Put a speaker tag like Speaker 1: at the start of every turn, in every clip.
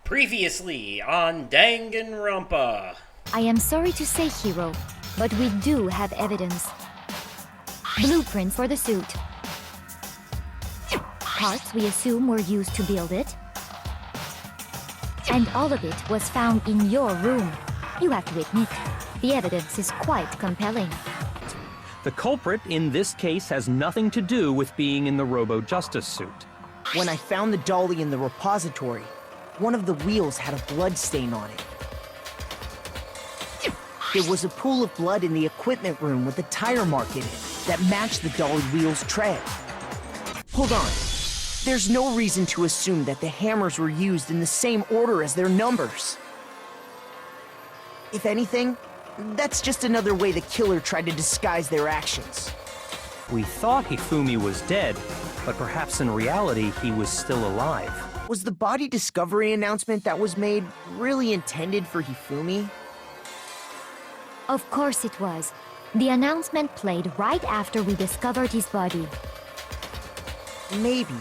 Speaker 1: Previously on Danganronpa.
Speaker 2: I am sorry to say, Hero, but we do have evidence. Blueprints for the suit. Parts we assume were used to build it. And all of it was found in your room. You have to admit, the evidence is quite compelling.
Speaker 3: The culprit in this case has nothing to do with being in the Robo-Justice suit.
Speaker 4: When I found the dolly in the repository, one of the wheels had a blood stain on it. There was a pool of blood in the equipment room with a tire mark in it that matched the dolly wheel's tread. Hold on. There's no reason to assume that the hammers were used in the same order as their numbers. If anything, that's just another way the killer tried to disguise their actions.
Speaker 3: We thought Hifumi was dead, but perhaps in reality he was still alive.
Speaker 4: Was the body discovery announcement that was made really intended for Hifumi?
Speaker 2: Of course it was. The announcement played right after we discovered his body.
Speaker 4: Maybe.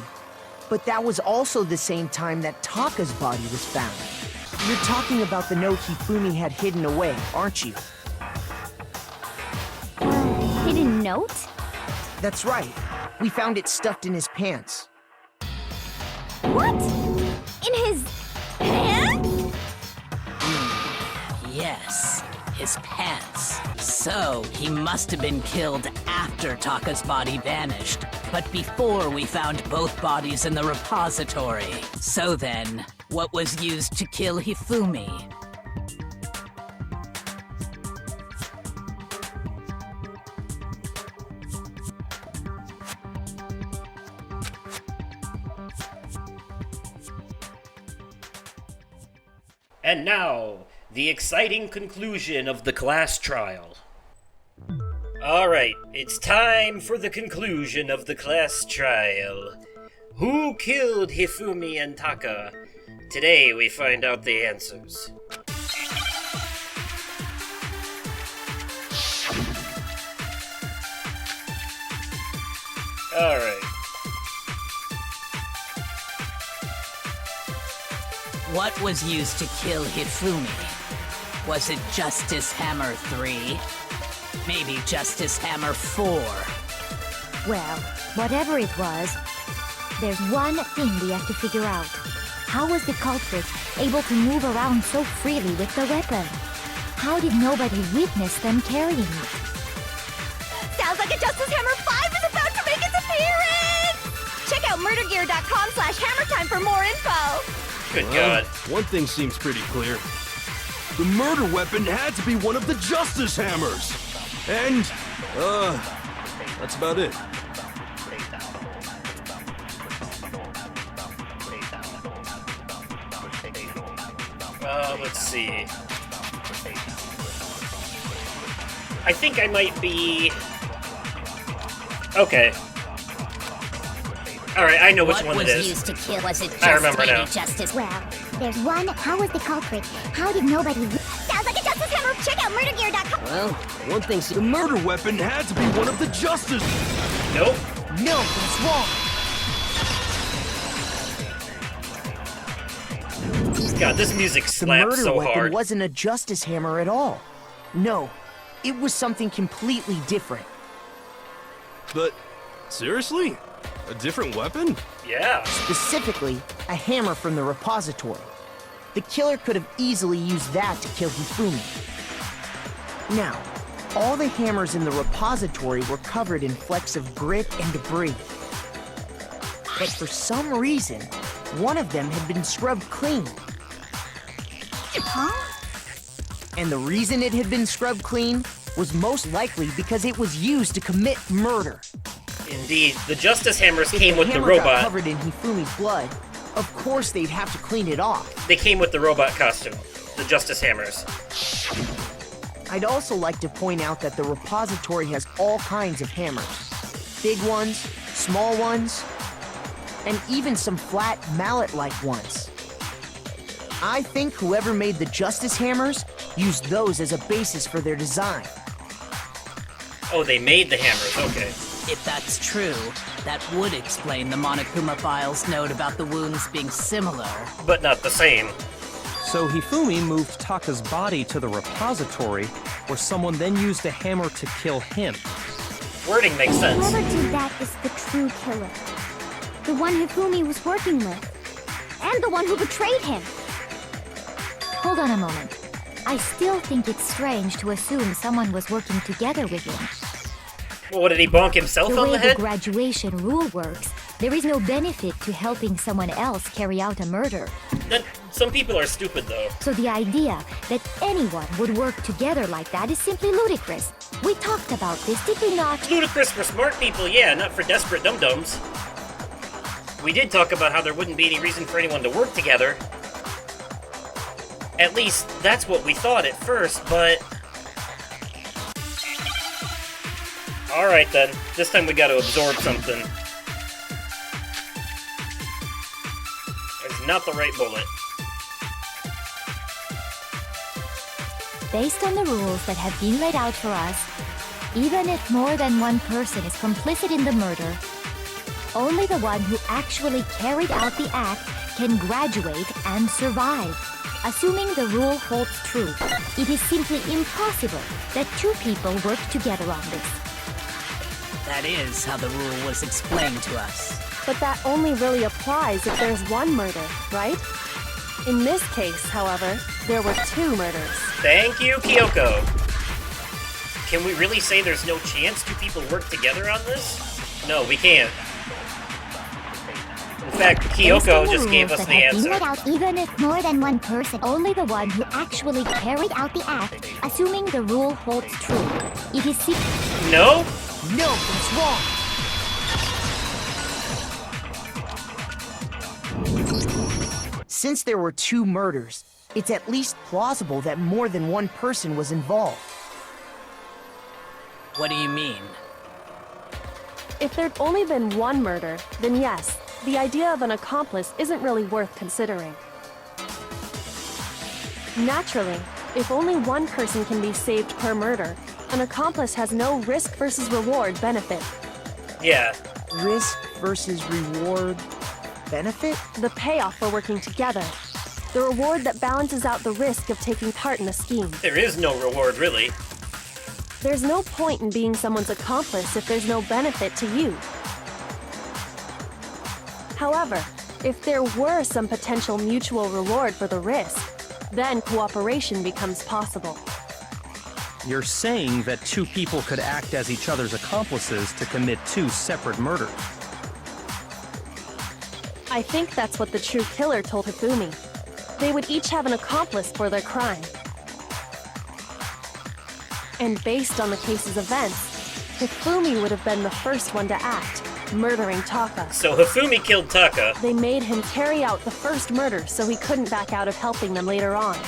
Speaker 4: But that was also the same time that Taka's body was found. You're talking about the note Hifumi had hidden away, aren't you?
Speaker 2: Hidden note?
Speaker 4: That's right. We found it stuffed in his pants.
Speaker 2: What? In his pants?
Speaker 5: Yes, his pants. So, he must have been killed after Taka's body vanished, but before we found both bodies in the repository. So then, what was used to kill Hifumi?
Speaker 1: And now, the exciting conclusion of the class trial. Alright, it's time for the conclusion of the class trial. Who killed Hifumi and Taka? Today we find out the answers. Alright.
Speaker 5: What was used to kill Hifumi? Was it Justice Hammer 3? Maybe Justice Hammer 4?
Speaker 2: Well, whatever it was, there's one thing we have to figure out. How was the culprit able to move around so freely with the weapon? How did nobody witness them carrying it?
Speaker 6: Sounds like a Justice Hammer 5 is about to make its appearance! Check out murdergear.com/hammertime for more info!
Speaker 1: Good God.
Speaker 7: One thing seems pretty clear. The murder weapon had to be one of the Justice Hammers! And, that's about it.
Speaker 1: Let's see. I think I might be... Okay. Alright, I know which one it
Speaker 5: What was
Speaker 1: is.
Speaker 5: used to kill? Was it
Speaker 1: I remember now.
Speaker 5: Justice?
Speaker 6: Well, there's one. How was the culprit? How did nobody... Sounds like a Justice Hammer! Check out murdergear.com!
Speaker 7: Well, one thing the murder weapon had to be one of the Justice...
Speaker 1: Nope.
Speaker 4: No, that's wrong.
Speaker 1: God, this music
Speaker 4: The
Speaker 1: slaps
Speaker 4: murder
Speaker 1: so
Speaker 4: weapon
Speaker 1: hard.
Speaker 4: wasn't a Justice Hammer at all. No, it was something completely different.
Speaker 7: But, seriously? A different weapon?
Speaker 1: Yeah.
Speaker 4: Specifically, a hammer from the repository. The killer could have easily used that to kill Hifumi. Now, all the hammers in the repository were covered in flecks of grit and debris. But for some reason, one of them had been scrubbed clean.
Speaker 6: Huh?
Speaker 4: And the reason it had been scrubbed clean was most likely because it was used to commit murder.
Speaker 1: Indeed, the Justice Hammers
Speaker 4: If
Speaker 1: came with the
Speaker 4: hammer got
Speaker 1: robot.
Speaker 4: covered in Hifumi's blood, of course they'd have to clean it off.
Speaker 1: They came with the robot costume. The Justice Hammers.
Speaker 4: I'd also like to point out that the repository has all kinds of hammers. Big ones, small ones, and even some flat mallet-like ones. I think whoever made the Justice Hammers used those as a basis for their design.
Speaker 1: Oh, they made the hammers, okay.
Speaker 5: If that's true, that would explain the Monokuma Files note about the wounds being similar.
Speaker 1: But not the same.
Speaker 3: So Hifumi moved Taka's body to the repository, where someone then used a hammer to kill him.
Speaker 1: Wording makes sense.
Speaker 2: Whoever did that is the true killer. The one Hifumi was working with. And the one who betrayed him. Hold on a moment. I still think it's strange to assume someone was working together with him.
Speaker 1: Well, what, did he bonk himself
Speaker 2: The
Speaker 1: on
Speaker 2: way
Speaker 1: the
Speaker 2: the
Speaker 1: head?
Speaker 2: graduation rule works, there is no benefit to helping someone else carry out a murder.
Speaker 1: Some people are stupid, though.
Speaker 2: So the idea that anyone would work together like that is simply ludicrous. We talked about this, did we not?
Speaker 1: Ludicrous for smart people, yeah, not for desperate dum-dums. We did talk about how there wouldn't be any reason for anyone to work together. At least, that's what we thought at first, but... Alright then, this time we gotta absorb something. It's not the right bullet.
Speaker 2: Based on the rules that have been laid out for us, even if more than one person is complicit in the murder, only the one who actually carried out the act can graduate and survive. Assuming the rule holds true, it is simply impossible that two people work together on this.
Speaker 5: That is how the rule was explained to us.
Speaker 8: But that only really applies if there's one murder, right? In this case, however, there were two murders.
Speaker 1: Thank you, Kyoko. Can we really say there's no chance two people work together on this? No, we can't. In fact, Kyoko just gave us the answer.
Speaker 2: Out, even if more than one person, only the one who actually carried out the act, assuming the rule holds true. It is
Speaker 1: No?
Speaker 4: No, it's wrong. Since there were two murders, it's at least plausible that more than one person was involved.
Speaker 5: What do you mean?
Speaker 8: If there'd only been one murder, then yes, the idea of an accomplice isn't really worth considering. Naturally, if only one person can be saved per murder, an accomplice has no risk versus reward benefit.
Speaker 1: Yeah.
Speaker 4: Risk versus reward benefit?
Speaker 8: The payoff for working together. The reward that balances out the risk of taking part in a scheme.
Speaker 1: There is no reward, really.
Speaker 8: There's no point in being someone's accomplice if there's no benefit to you. However, if there were some potential mutual reward for the risk, then cooperation becomes possible.
Speaker 3: You're saying that two people could act as each other's accomplices to commit two separate murders.
Speaker 8: I think that's what the true killer told Hifumi. They would each have an accomplice for their crime. And based on the case's events, Hifumi would have been the first one to act, murdering Taka.
Speaker 1: So Hifumi killed Taka.
Speaker 8: They made him carry out the first murder so he couldn't back out of helping them later on.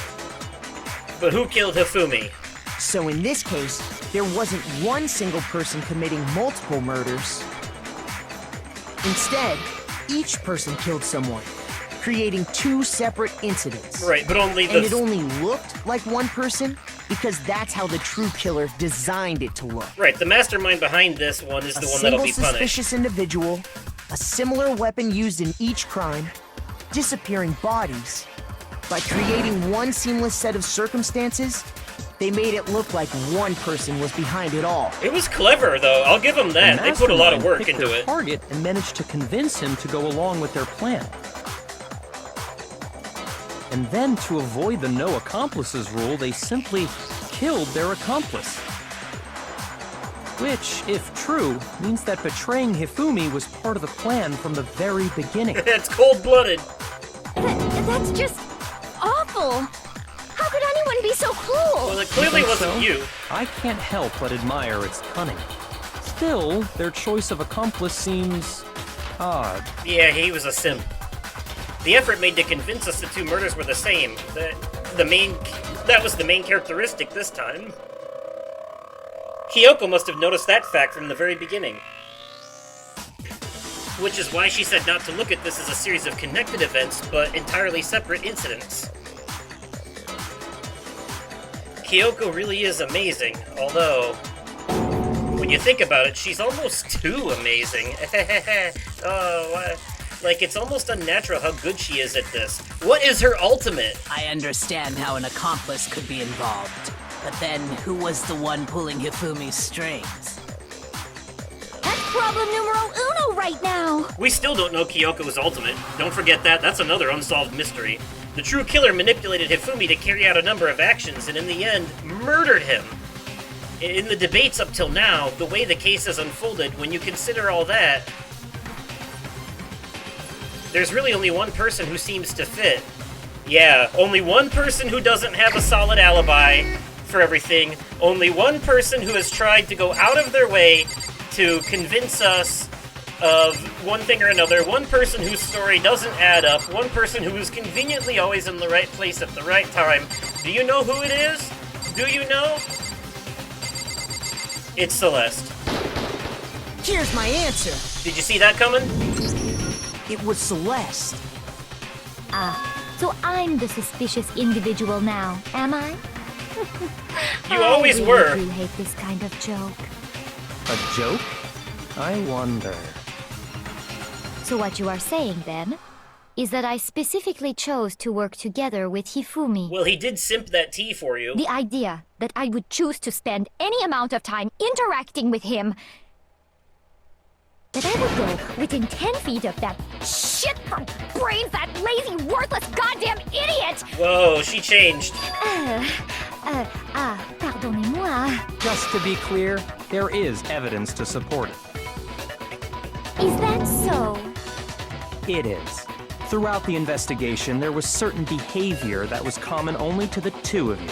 Speaker 1: But who killed Hifumi?
Speaker 4: So in this case, there wasn't one single person committing multiple murders. Instead, each person killed someone, creating two separate incidents.
Speaker 1: Right, but only
Speaker 4: And it only looked like one person because that's how the true killer designed it to look.
Speaker 1: Right, the mastermind behind this one is the one that'll be
Speaker 4: A single
Speaker 1: punished.
Speaker 4: suspicious individual, a similar weapon used in each crime, disappearing bodies. By creating one seamless set of circumstances, they made it look like one person was behind it all.
Speaker 1: It was clever, though. I'll give them that. They put a lot of work
Speaker 3: picked
Speaker 1: into
Speaker 3: their
Speaker 1: it.
Speaker 3: target and managed to convince him to go along with their plan. And then, to avoid the no accomplices rule, they simply killed their accomplice. Which, if true, means that betraying Hifumi was part of the plan from the very beginning.
Speaker 1: It's cold-blooded.
Speaker 6: That's just awful. How could anyone be so cruel?
Speaker 1: Well, it clearly
Speaker 3: Think
Speaker 1: wasn't
Speaker 3: so?
Speaker 1: you.
Speaker 3: I can't help but admire its cunning. Still, their choice of accomplice seems odd.
Speaker 1: Yeah, he was a simp. The effort made to convince us the two murders were the same. That was the main characteristic this time. Kyoko must have noticed that fact from the very beginning. Which is why she said not to look at this as a series of connected events, but entirely separate incidents. Kyoko really is amazing, although, when you think about it, she's almost too amazing. Like, it's almost unnatural how good she is at this. What is her ultimate?
Speaker 5: I understand how an accomplice could be involved. But then, who was the one pulling Hifumi's strings?
Speaker 2: That's problem numero uno right now.
Speaker 1: We still don't know Kyoko's ultimate. Don't forget that. That's another unsolved mystery. The true killer manipulated Hifumi to carry out a number of actions and in the end, murdered him. In the debates up till now, the way the case has unfolded, when you consider all that, there's really only one person who seems to fit. Yeah, only one person who doesn't have a solid alibi for everything. Only one person who has tried to go out of their way to convince us of one thing or another, one person whose story doesn't add up, one person who is conveniently always in the right place at the right time. Do you know who it is? Do you know? It's Celeste.
Speaker 4: Here's my answer.
Speaker 1: Did you see that coming?
Speaker 4: It was Celeste.
Speaker 2: So I'm the suspicious individual now, am I?
Speaker 1: You always
Speaker 2: I
Speaker 1: were.
Speaker 2: really do hate this kind of joke.
Speaker 3: A joke? I wonder.
Speaker 2: So what you are saying, then, is that I specifically chose to work together with Hifumi.
Speaker 1: Well, he did simp that tea for you.
Speaker 2: The idea that I would choose to spend any amount of time interacting with him, that I would go within 10 feet of that shit for brains, that lazy, worthless goddamn idiot!
Speaker 1: Whoa, she changed.
Speaker 2: Pardonnez-moi.
Speaker 3: Just to be clear, there is evidence to support it.
Speaker 2: Is that so?
Speaker 3: It is. Throughout the investigation, there was certain behavior that was common only to the two of you.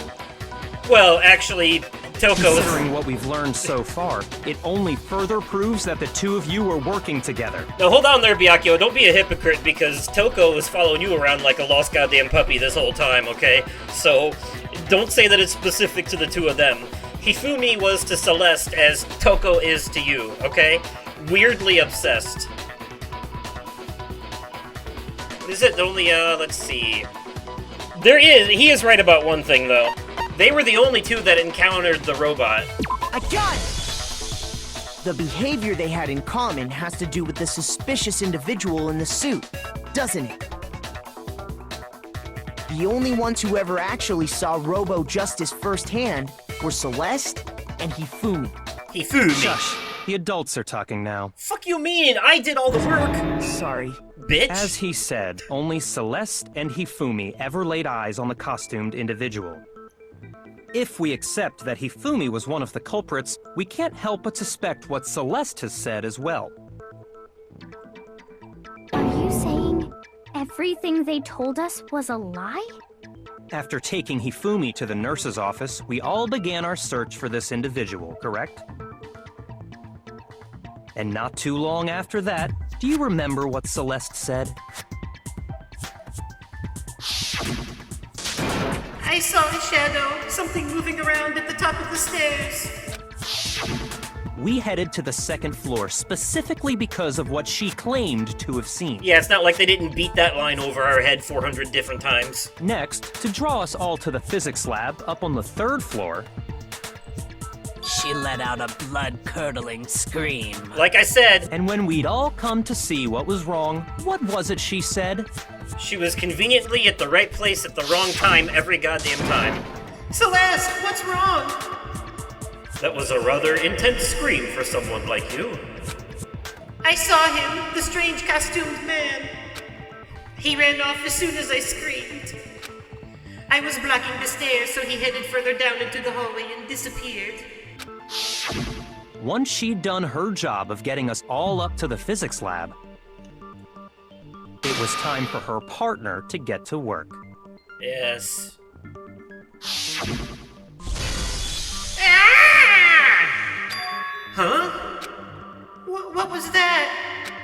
Speaker 1: Well, actually, Toko is...
Speaker 3: Considering what we've learned so far, it only further proves that the two of you were working together.
Speaker 1: Now, hold on there, Byakuya. Don't be a hypocrite, because Toko was following you around like a lost goddamn puppy this whole time, okay? So, don't say that it's specific to the two of them. Hifumi was to Celeste as Toko is to you, okay? Weirdly obsessed. Is it only, let's see. He is right about one thing, though. They were the only two that encountered the robot.
Speaker 4: I got it! The behavior they had in common has to do with the suspicious individual in the suit, doesn't it? The only ones who ever actually saw Robo Justice firsthand were Celeste and Hifumi.
Speaker 1: Hifumi.
Speaker 3: Shush. The adults are talking now.
Speaker 1: Fuck you mean? I did all the work.
Speaker 4: Sorry.
Speaker 1: Bitch.
Speaker 3: As he said, only Celeste and Hifumi ever laid eyes on the costumed individual. If we accept that Hifumi was one of the culprits, we can't help but suspect what Celeste has said as well.
Speaker 2: Are you saying everything they told us was a lie?
Speaker 3: After taking Hifumi to the nurse's office, we all began our search for this individual, correct? And not too long after that, do you remember what Celeste said?
Speaker 1: I saw a shadow, something moving around at the top of the stairs.
Speaker 3: We headed to the second floor specifically because of what she claimed to have seen.
Speaker 1: Yeah, it's not like they didn't beat that line over our head 400 different times.
Speaker 3: Next, to draw us all to the physics lab up on the third floor,
Speaker 5: She let out a blood-curdling scream.
Speaker 1: Like I said,
Speaker 3: and when we'd all come to see what was wrong, what was it she said?
Speaker 1: she was conveniently at the right place at the wrong time every goddamn time. Celeste, what's wrong? That was a rather intense scream for someone like you. I saw him, the strange costumed man. He ran off as soon as I screamed. I was blocking the stairs, so he headed further down into the hallway and disappeared.
Speaker 3: Once she'd done her job of getting us all up to the physics lab, it was time for her partner to get to work.
Speaker 1: Yes. Huh? What was that?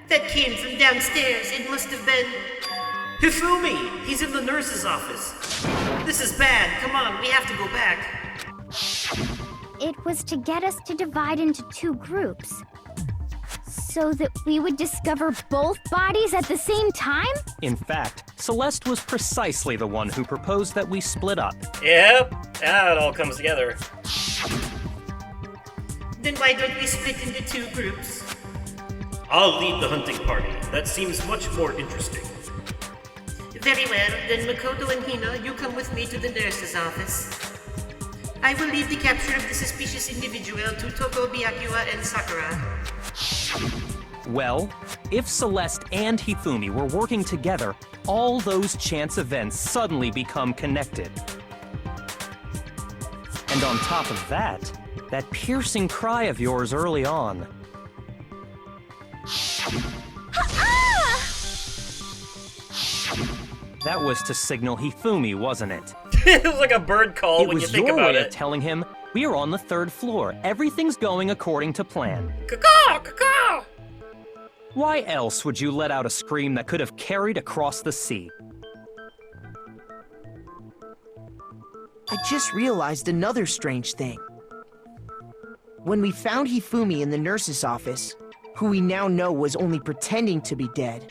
Speaker 1: That came from downstairs. It must have been... Hifumi! He's in the nurse's office. This is bad. Come on, we have to go back.
Speaker 2: It was to get us to divide into two groups, so that we would discover both bodies at the same time?
Speaker 3: In fact, Celeste was precisely the one who proposed that we split up.
Speaker 1: Yep, that all comes together. Then why don't we split into two groups? I'll lead the hunting party. That seems much more interesting.
Speaker 9: Very well, then Makoto and Hina, you come with me to the nurse's office. I will lead the capture of the suspicious individual to Toko, Byakuya, and Sakura.
Speaker 3: Well, if Celeste and Hifumi were working together, all those chance events suddenly become connected. And on top of that piercing cry of yours early on. That was to signal Hifumi, wasn't it?
Speaker 1: It was like a bird call when you think about
Speaker 3: it was your way
Speaker 1: it.
Speaker 3: of telling him, we are on the 3rd floor. Everything's going according to plan.
Speaker 1: Caw, caw.
Speaker 3: Why else would you let out a scream that could have carried across the sea?
Speaker 4: I just realized another strange thing. When we found Hifumi in the nurse's office, who we now know was only pretending to be dead,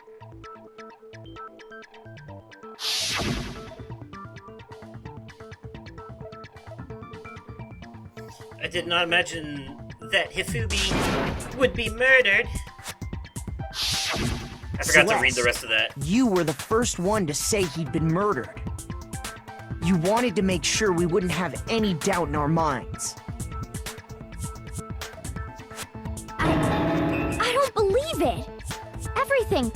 Speaker 1: I did not imagine that Hifumi would be murdered. I forgot to read the rest of that.
Speaker 4: You were the first one to say he'd been murdered. You wanted to make sure we wouldn't have any doubt in our minds.
Speaker 2: I don't believe it! Everything,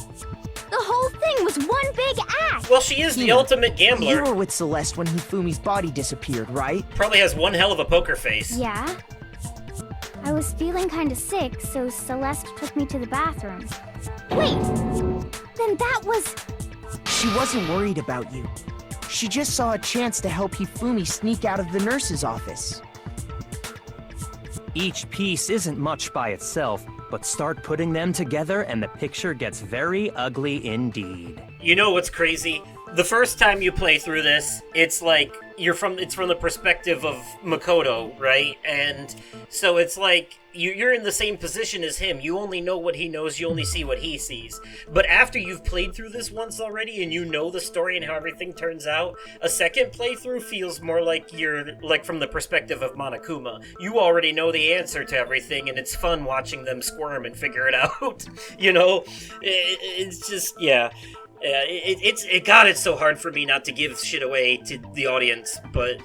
Speaker 2: the whole thing was one big act!
Speaker 1: Well, she is the
Speaker 4: Hina,
Speaker 1: ultimate gambler.
Speaker 4: You were with Celeste when Hifumi's body disappeared, right?
Speaker 1: Probably has one hell of a poker face.
Speaker 2: Yeah? I was feeling kinda sick, so Celeste took me to the bathroom. Wait! Then that was...
Speaker 4: She wasn't worried about you. She just saw a chance to help Hifumi sneak out of the nurse's office.
Speaker 3: Each piece isn't much by itself, but start putting them together and the picture gets very ugly indeed.
Speaker 1: You know what's crazy? The first time you play through this, it's like it's from the perspective of Makoto, right? And so it's like you're in the same position as him. You only know what he knows, you only see what he sees. But after you've played through this once already and you know the story and how everything turns out, a second playthrough feels more like you're like from the perspective of Monokuma. You already know the answer to everything and it's fun watching them squirm and figure it out. You know? It's just, yeah. It's so hard for me not to give shit away to the audience, but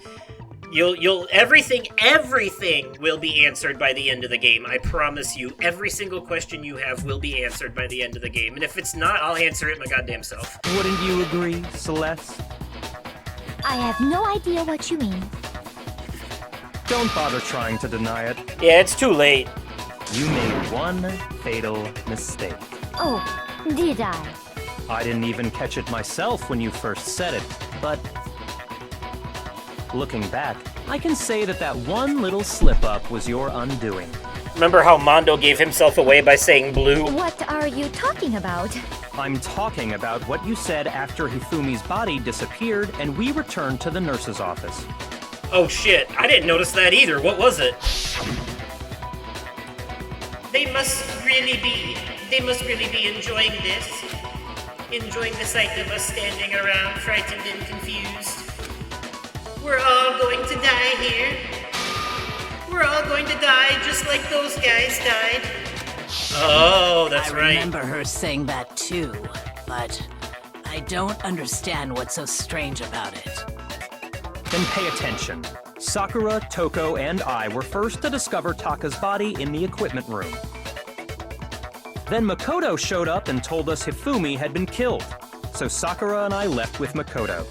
Speaker 1: everything will be answered by the end of the game. I promise you, every single question you have will be answered by the end of the game, and if it's not, I'll answer it my goddamn self.
Speaker 3: Wouldn't you agree, Celeste?
Speaker 2: I have no idea what you mean.
Speaker 3: Don't bother trying to deny it.
Speaker 1: Yeah, it's too late.
Speaker 3: You made one fatal mistake.
Speaker 2: Oh, did I?
Speaker 3: I didn't even catch it myself when you first said it, but looking back, I can say that one little slip-up was your undoing.
Speaker 1: Remember how Mondo gave himself away by saying blue?
Speaker 2: What are you talking about?
Speaker 3: I'm talking about what you said after Hifumi's body disappeared and we returned to the nurse's office.
Speaker 1: Oh shit, I didn't notice that either. What was it?
Speaker 9: They must really be enjoying this. Enjoying the sight of us standing around, frightened and confused. We're all going to die here. We're all going to die just like those guys died.
Speaker 1: Oh, that's right.
Speaker 5: I remember her saying that too, but I don't understand what's so strange about it.
Speaker 3: Then pay attention. Sakura, Toko, and I were first to discover Taka's body in the equipment room. Then Makoto showed up and told us Hifumi had been killed, so Sakura and I left with Makoto.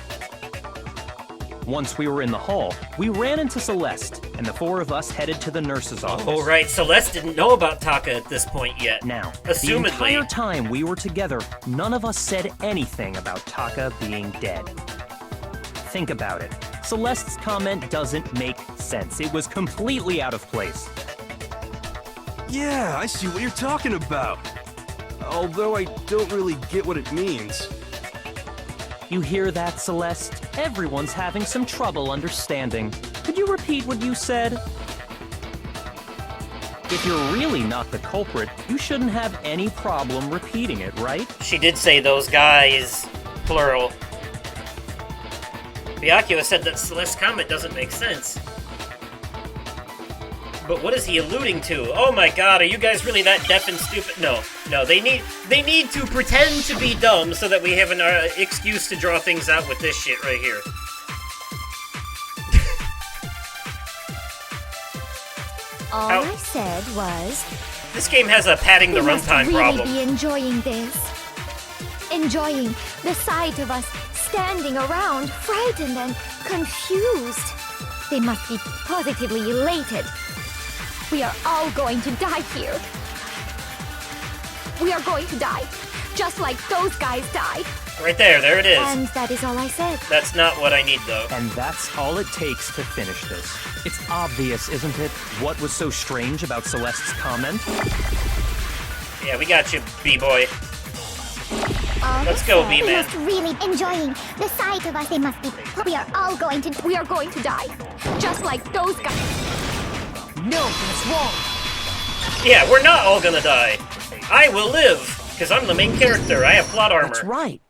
Speaker 3: Once we were in the hall, we ran into Celeste, and the four of us headed to the nurse's office.
Speaker 1: Oh, right, Celeste didn't know about Taka at this point yet.
Speaker 3: Now,
Speaker 1: assumedly.
Speaker 3: The entire time we were together, none of us said anything about Taka being dead. Think about it. Celeste's comment doesn't make sense. It was completely out of place.
Speaker 7: Yeah, I see what you're talking about. Although I don't really get what it means.
Speaker 3: You hear that, Celeste? Everyone's having some trouble understanding. Could you repeat what you said? If you're really not the culprit, you shouldn't have any problem repeating it, right?
Speaker 1: She did say those guys, plural. Byakuya said that Celeste's comment doesn't make sense. But what is he alluding to? Oh my god, are you guys really that deaf and stupid? No, they need to pretend to be dumb so that we have an excuse to draw things out with this shit right here.
Speaker 2: All I said was...
Speaker 1: This game has a padding the runtime problem.
Speaker 2: They must really be enjoying this. Enjoying the sight of us standing around, frightened and confused. They must be positively elated. We are all going to die here. We are going to die, just like those guys died.
Speaker 1: Right there it is.
Speaker 2: And that is all I said.
Speaker 1: That's not what I need, though.
Speaker 3: And that's all it takes to finish this. It's obvious, isn't it? What was so strange about Celeste's comment?
Speaker 1: Yeah, we got you, B-boy. Let's go, B-man.
Speaker 6: They must really enjoying the sight of us. They must be. We are going to die, just like those guys.
Speaker 4: No, that's wrong.
Speaker 1: Yeah, we're not all gonna die. I will live, because I'm the main character. I have plot armor.
Speaker 4: That's right.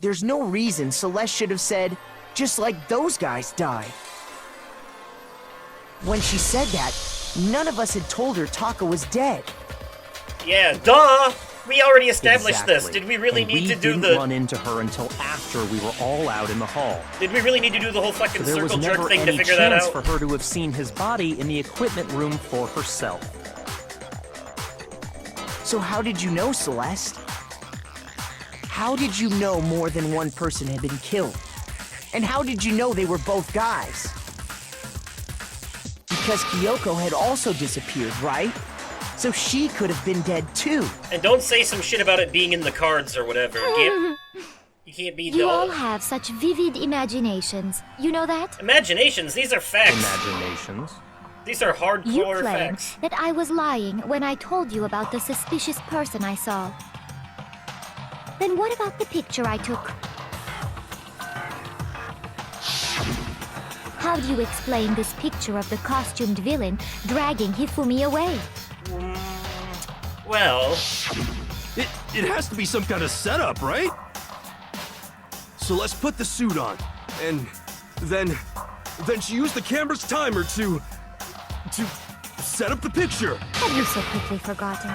Speaker 4: There's no reason Celeste should have said, just like those guys died. When she said that, none of us had told her Taka was dead.
Speaker 1: Yeah, duh! We already established
Speaker 3: Exactly.
Speaker 1: this. Did we really
Speaker 3: And
Speaker 1: need to do
Speaker 3: we
Speaker 1: the...
Speaker 3: didn't run into her until after we were all out in the hall.
Speaker 1: Did we really need to do the whole fucking
Speaker 3: There was
Speaker 1: circle jerk
Speaker 3: never
Speaker 1: thing to
Speaker 3: any
Speaker 1: figure that
Speaker 3: chance
Speaker 1: out?
Speaker 3: for her to have seen his body in the equipment room for herself.
Speaker 4: So how did you know, Celeste? How did you know more than one person had been killed? And how did you know they were both guys? Because Kyoko had also disappeared, right? So she could have been dead too.
Speaker 1: And don't say some shit about it being in the cards or whatever. You can't be
Speaker 2: You all
Speaker 1: dull.
Speaker 2: have such vivid imaginations. You know that?
Speaker 1: Imaginations, these are facts.
Speaker 3: Imaginations.
Speaker 1: These are
Speaker 2: You
Speaker 1: hardcore
Speaker 2: claim
Speaker 1: facts.
Speaker 2: that I was lying when I told you about the suspicious person I saw. Then what about the picture I took? How do you explain this picture of the costumed villain dragging Hifumi away?
Speaker 1: Well,
Speaker 7: It has to be some kind of setup, right? So let's put the suit on, and then she used the camera's timer to set up the picture.
Speaker 2: Have you so quickly forgotten?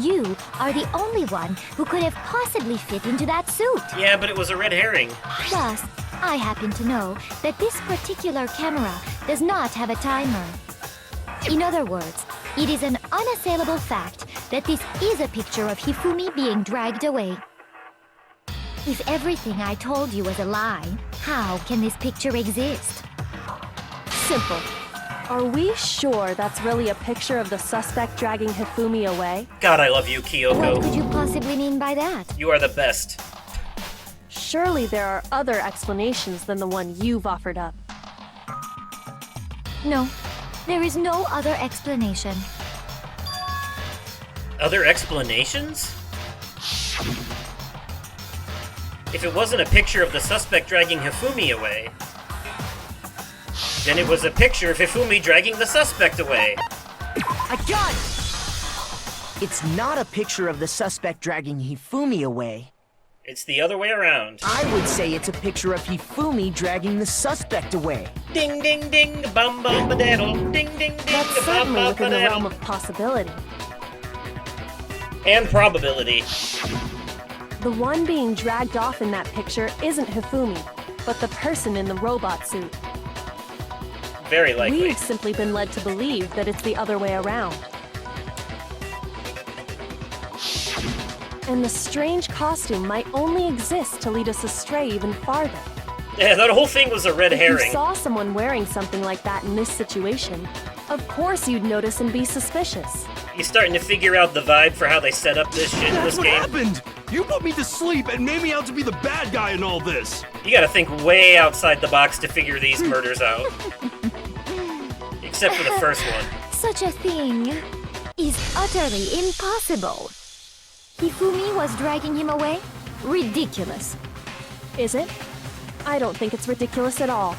Speaker 2: You are the only one who could have possibly fit into that suit.
Speaker 1: yeah, but it was a red herring.
Speaker 2: Plus, I happen to know that this particular camera does not have a timer. In other words, it is an unassailable fact that this is a picture of Hifumi being dragged away. If everything I told you was a lie, how can this picture exist?
Speaker 8: Simple. Are we sure that's really a picture of the suspect dragging Hifumi away?
Speaker 1: God, I love you,
Speaker 2: What
Speaker 1: Kyoko.
Speaker 2: could you possibly mean by that?
Speaker 1: You are the best.
Speaker 8: Surely there are other explanations than the one you've offered up.
Speaker 2: No, there is no other explanation.
Speaker 1: Other explanations? If it wasn't a picture of the suspect dragging Hifumi away, then it was a picture of Hifumi dragging the suspect away.
Speaker 4: I got it! It's not a picture of the suspect dragging Hifumi away.
Speaker 1: It's the other way around.
Speaker 4: I would say it's a picture of Hifumi dragging the suspect away.
Speaker 1: Ding ding ding, bum bum ba daddle. Ding ding ding,
Speaker 8: That's
Speaker 1: bum
Speaker 8: certainly
Speaker 1: bum
Speaker 8: within the
Speaker 1: ba
Speaker 8: realm
Speaker 1: daddle.
Speaker 8: of possibility.
Speaker 1: And probability.
Speaker 8: The one being dragged off in that picture isn't Hifumi, but the person in the robot suit.
Speaker 1: Very likely.
Speaker 8: We've simply been led to believe that it's the other way around. And the strange costume might only exist to lead us astray even farther.
Speaker 1: Yeah, that whole thing was a red
Speaker 8: If you
Speaker 1: herring.
Speaker 8: saw someone wearing something like that in this situation, of course you'd notice and be suspicious.
Speaker 1: You starting to figure out the vibe for how they set up this shit in
Speaker 7: That's
Speaker 1: this
Speaker 7: what
Speaker 1: game?
Speaker 7: happened! You put me to sleep and made me out to be the bad guy in all this!
Speaker 1: You gotta think way outside the box to figure these murders out. Except for the first one.
Speaker 2: Such a thing is utterly impossible. Hifumi was dragging him away? Ridiculous.
Speaker 8: Is it? I don't think it's ridiculous at all.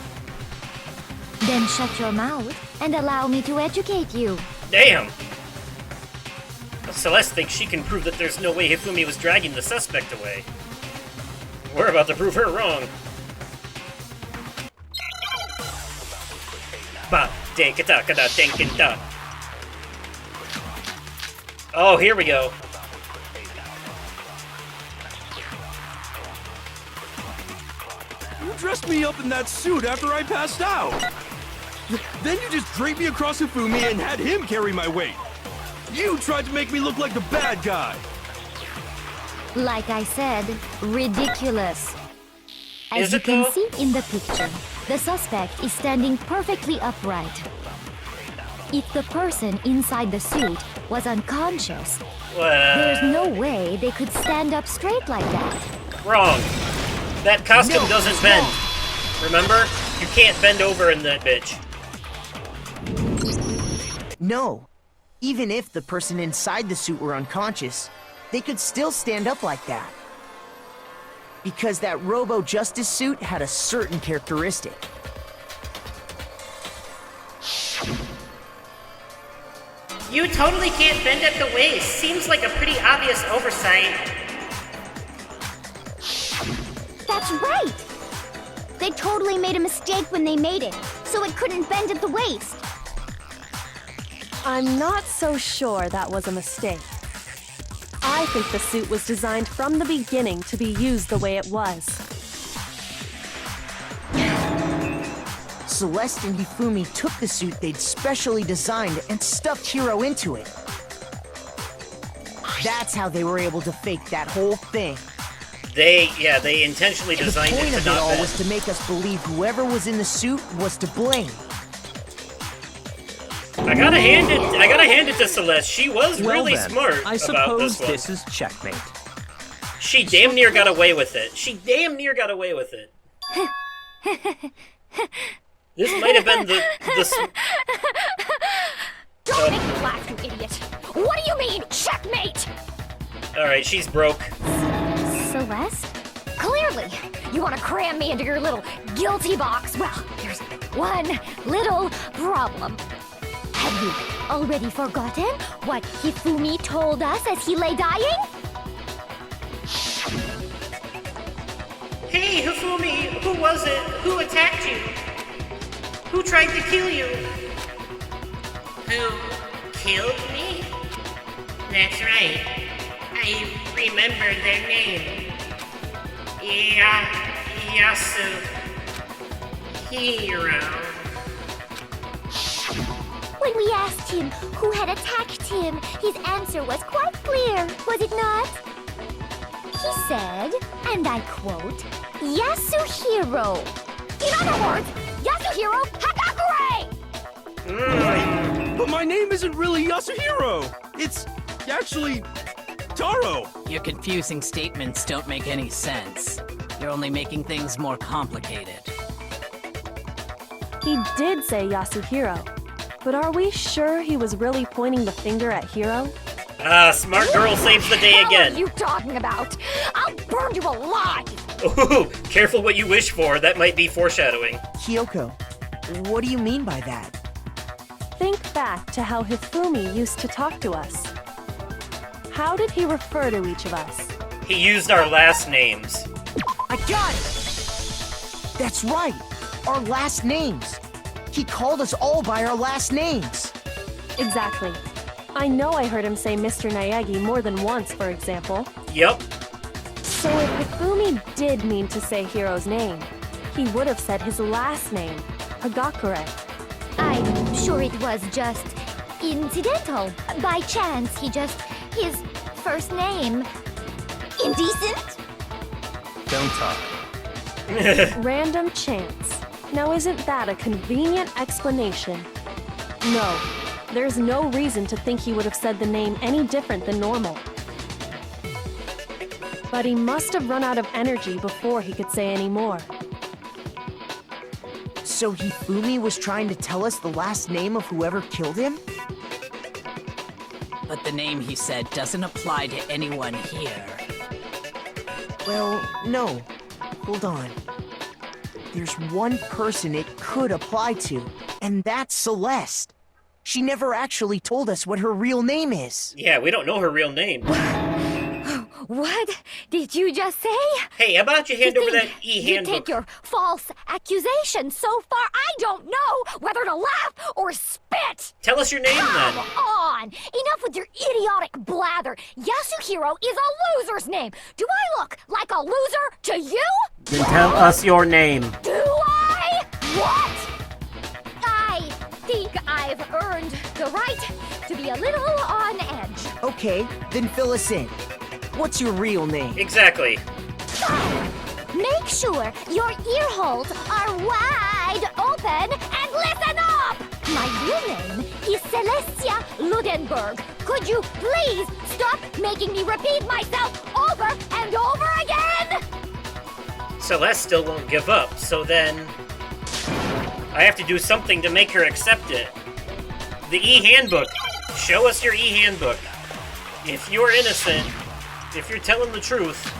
Speaker 2: Then shut your mouth and allow me to educate you.
Speaker 1: Damn! Celeste thinks she can prove that there's no way Hifumi was dragging the suspect away. We're about to prove her wrong. Ba, dinka-taka-da, dinkin-da. Oh, here we go.
Speaker 7: You dressed me up in that suit after I passed out. Then you just draped me across Hifumi and had him carry my weight. You tried to make me look like the bad guy.
Speaker 2: Like I said, ridiculous. As
Speaker 1: Is
Speaker 2: you
Speaker 1: it
Speaker 2: can
Speaker 1: though?
Speaker 2: see in the picture, the suspect is standing perfectly upright. If the person inside the suit was unconscious, there's no way they could stand up straight like that.
Speaker 1: Wrong. That costume
Speaker 4: No,
Speaker 1: doesn't
Speaker 4: it's
Speaker 1: bend.
Speaker 4: wrong.
Speaker 1: Remember? You can't bend over in that bitch.
Speaker 4: No. Even if the person inside the suit were unconscious, they could still stand up like that. Because that Robo-Justice suit had a certain characteristic.
Speaker 9: You totally can't bend at the waist. Seems like a pretty obvious oversight.
Speaker 2: That's right! They totally made a mistake when they made it, so it couldn't bend at the waist.
Speaker 8: I'm not so sure that was a mistake. I think the suit was designed from the beginning to be used the way it was.
Speaker 4: Celeste and Hifumi took the suit they'd specially designed and stuffed Hiro into it. That's how they were able to fake that whole thing.
Speaker 1: They intentionally
Speaker 4: The
Speaker 1: designed
Speaker 4: point
Speaker 1: it
Speaker 4: of
Speaker 1: to
Speaker 4: it
Speaker 1: not
Speaker 4: all
Speaker 1: bend.
Speaker 4: was to make us believe whoever was in the suit was to blame.
Speaker 1: I gotta hand it to Celeste. She was
Speaker 3: Well
Speaker 1: really
Speaker 3: then,
Speaker 1: smart
Speaker 3: I
Speaker 1: about
Speaker 3: suppose
Speaker 1: this one.
Speaker 3: this is checkmate.
Speaker 1: She damn near got away with it. She damn near got away with it. This might have been the
Speaker 6: Don't make me laugh, you idiot! What do you mean, checkmate?
Speaker 1: Alright, she's broke.
Speaker 2: Celeste?
Speaker 6: Clearly, you want to cram me into your little guilty box. Well, there's one little problem.
Speaker 2: Have you already forgotten what Hifumi told us as he lay dying?
Speaker 9: Hey, Hifumi, who was it? Who attacked you? Who tried to kill you? Who killed me? That's right. I remember their name. Yasuhiro.
Speaker 2: When we asked him who had attacked him, his answer was quite clear, was it not? He said, and I quote, Yasuhiro.
Speaker 6: In other words, Yasuhiro Hagakure!
Speaker 7: But my name isn't really Yasuhiro. It's actually Taro.
Speaker 5: Your confusing statements don't make any sense. You're only making things more complicated.
Speaker 8: He did say Yasuhiro, but are we sure he was really pointing the finger at Hiro?
Speaker 1: Ah, smart girl saves the day
Speaker 6: What are
Speaker 1: again.
Speaker 6: you talking about? I'll burn you alive!
Speaker 1: Ooh, careful what you wish for. That might be foreshadowing.
Speaker 4: Kyoko, what do you mean by that?
Speaker 8: Think back to how Hifumi used to talk to us. How did he refer to each of us?
Speaker 1: He used our last names.
Speaker 4: I got it! That's right! Our last names! He called us all by our last names!
Speaker 8: Exactly. I know I heard him say Mr. Naegi more than once, for example.
Speaker 1: Yup.
Speaker 8: So if Hifumi did mean to say Hiro's name, he would have said his last name, Hagakure.
Speaker 2: I'm sure it was just incidental. By chance, his first name. Indecent?
Speaker 3: Don't talk.
Speaker 8: Random chance. Now isn't that a convenient explanation? No, there's no reason to think he would have said the name any different than normal. But he must have run out of energy before he could say any more.
Speaker 4: So Hifumi was trying to tell us the last name of whoever killed him?
Speaker 5: But the name he said doesn't apply to anyone here.
Speaker 4: Well, no. Hold on. There's one person it could apply to, and that's Celeste. She never actually told us what her real name is.
Speaker 1: Yeah, we don't know her real name.
Speaker 2: What did you just say?
Speaker 1: Hey, how about you hand over that
Speaker 2: You
Speaker 1: e-handbook?
Speaker 2: take your false accusation so far, I don't know whether to laugh or spit.
Speaker 1: Tell us your name then.
Speaker 2: Come on! on! Enough with your idiotic blather! Yasuhiro is a loser's name! Do I look like a loser to you?
Speaker 1: Then tell us your name.
Speaker 2: Do I? What? I think I've earned the right to be a little on edge.
Speaker 4: Okay, then fill us in. What's your real name?
Speaker 1: Exactly.
Speaker 2: Make sure your ear holes are wide open and listen up! My real name is Celestia Ludenberg. Could you please stop making me repeat myself over and over again?
Speaker 1: Celeste still won't give up, so then I have to do something to make her accept it. The e-handbook. Show us your e-handbook. If you're innocent, if you're telling the truth.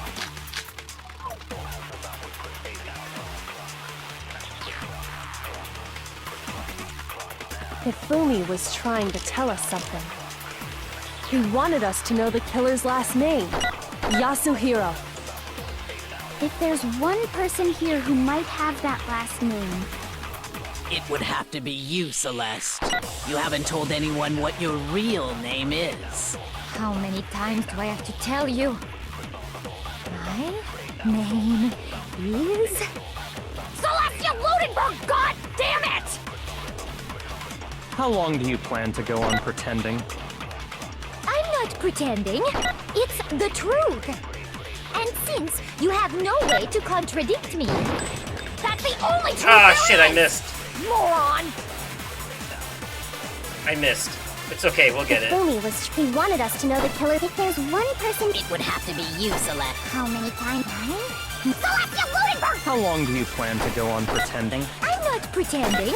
Speaker 8: Hifumi was trying to tell us something. He wanted us to know the killer's last name, Yasuhiro.
Speaker 2: If there's one person here who might have that last name,
Speaker 5: It would have to be you, Celeste. You haven't told anyone what your real name is.
Speaker 2: how many times do I have to tell you? My name is Celestia Ludenberg! God damn it!
Speaker 3: How long do you plan to go on pretending?
Speaker 2: I'm not pretending. It's the truth. And since you have no way to contradict me, that's the only truth
Speaker 1: Ah,
Speaker 2: there
Speaker 1: shit, I
Speaker 2: is,
Speaker 1: missed.
Speaker 2: Moron!
Speaker 1: I missed. It's okay, we'll get it.
Speaker 2: He wanted us to know the killer. If there's one person...
Speaker 5: It would have to be you, Celeste.
Speaker 2: How many times? Celestia Ludenberg!
Speaker 3: How long do you plan to go on pretending?
Speaker 2: I'm not pretending.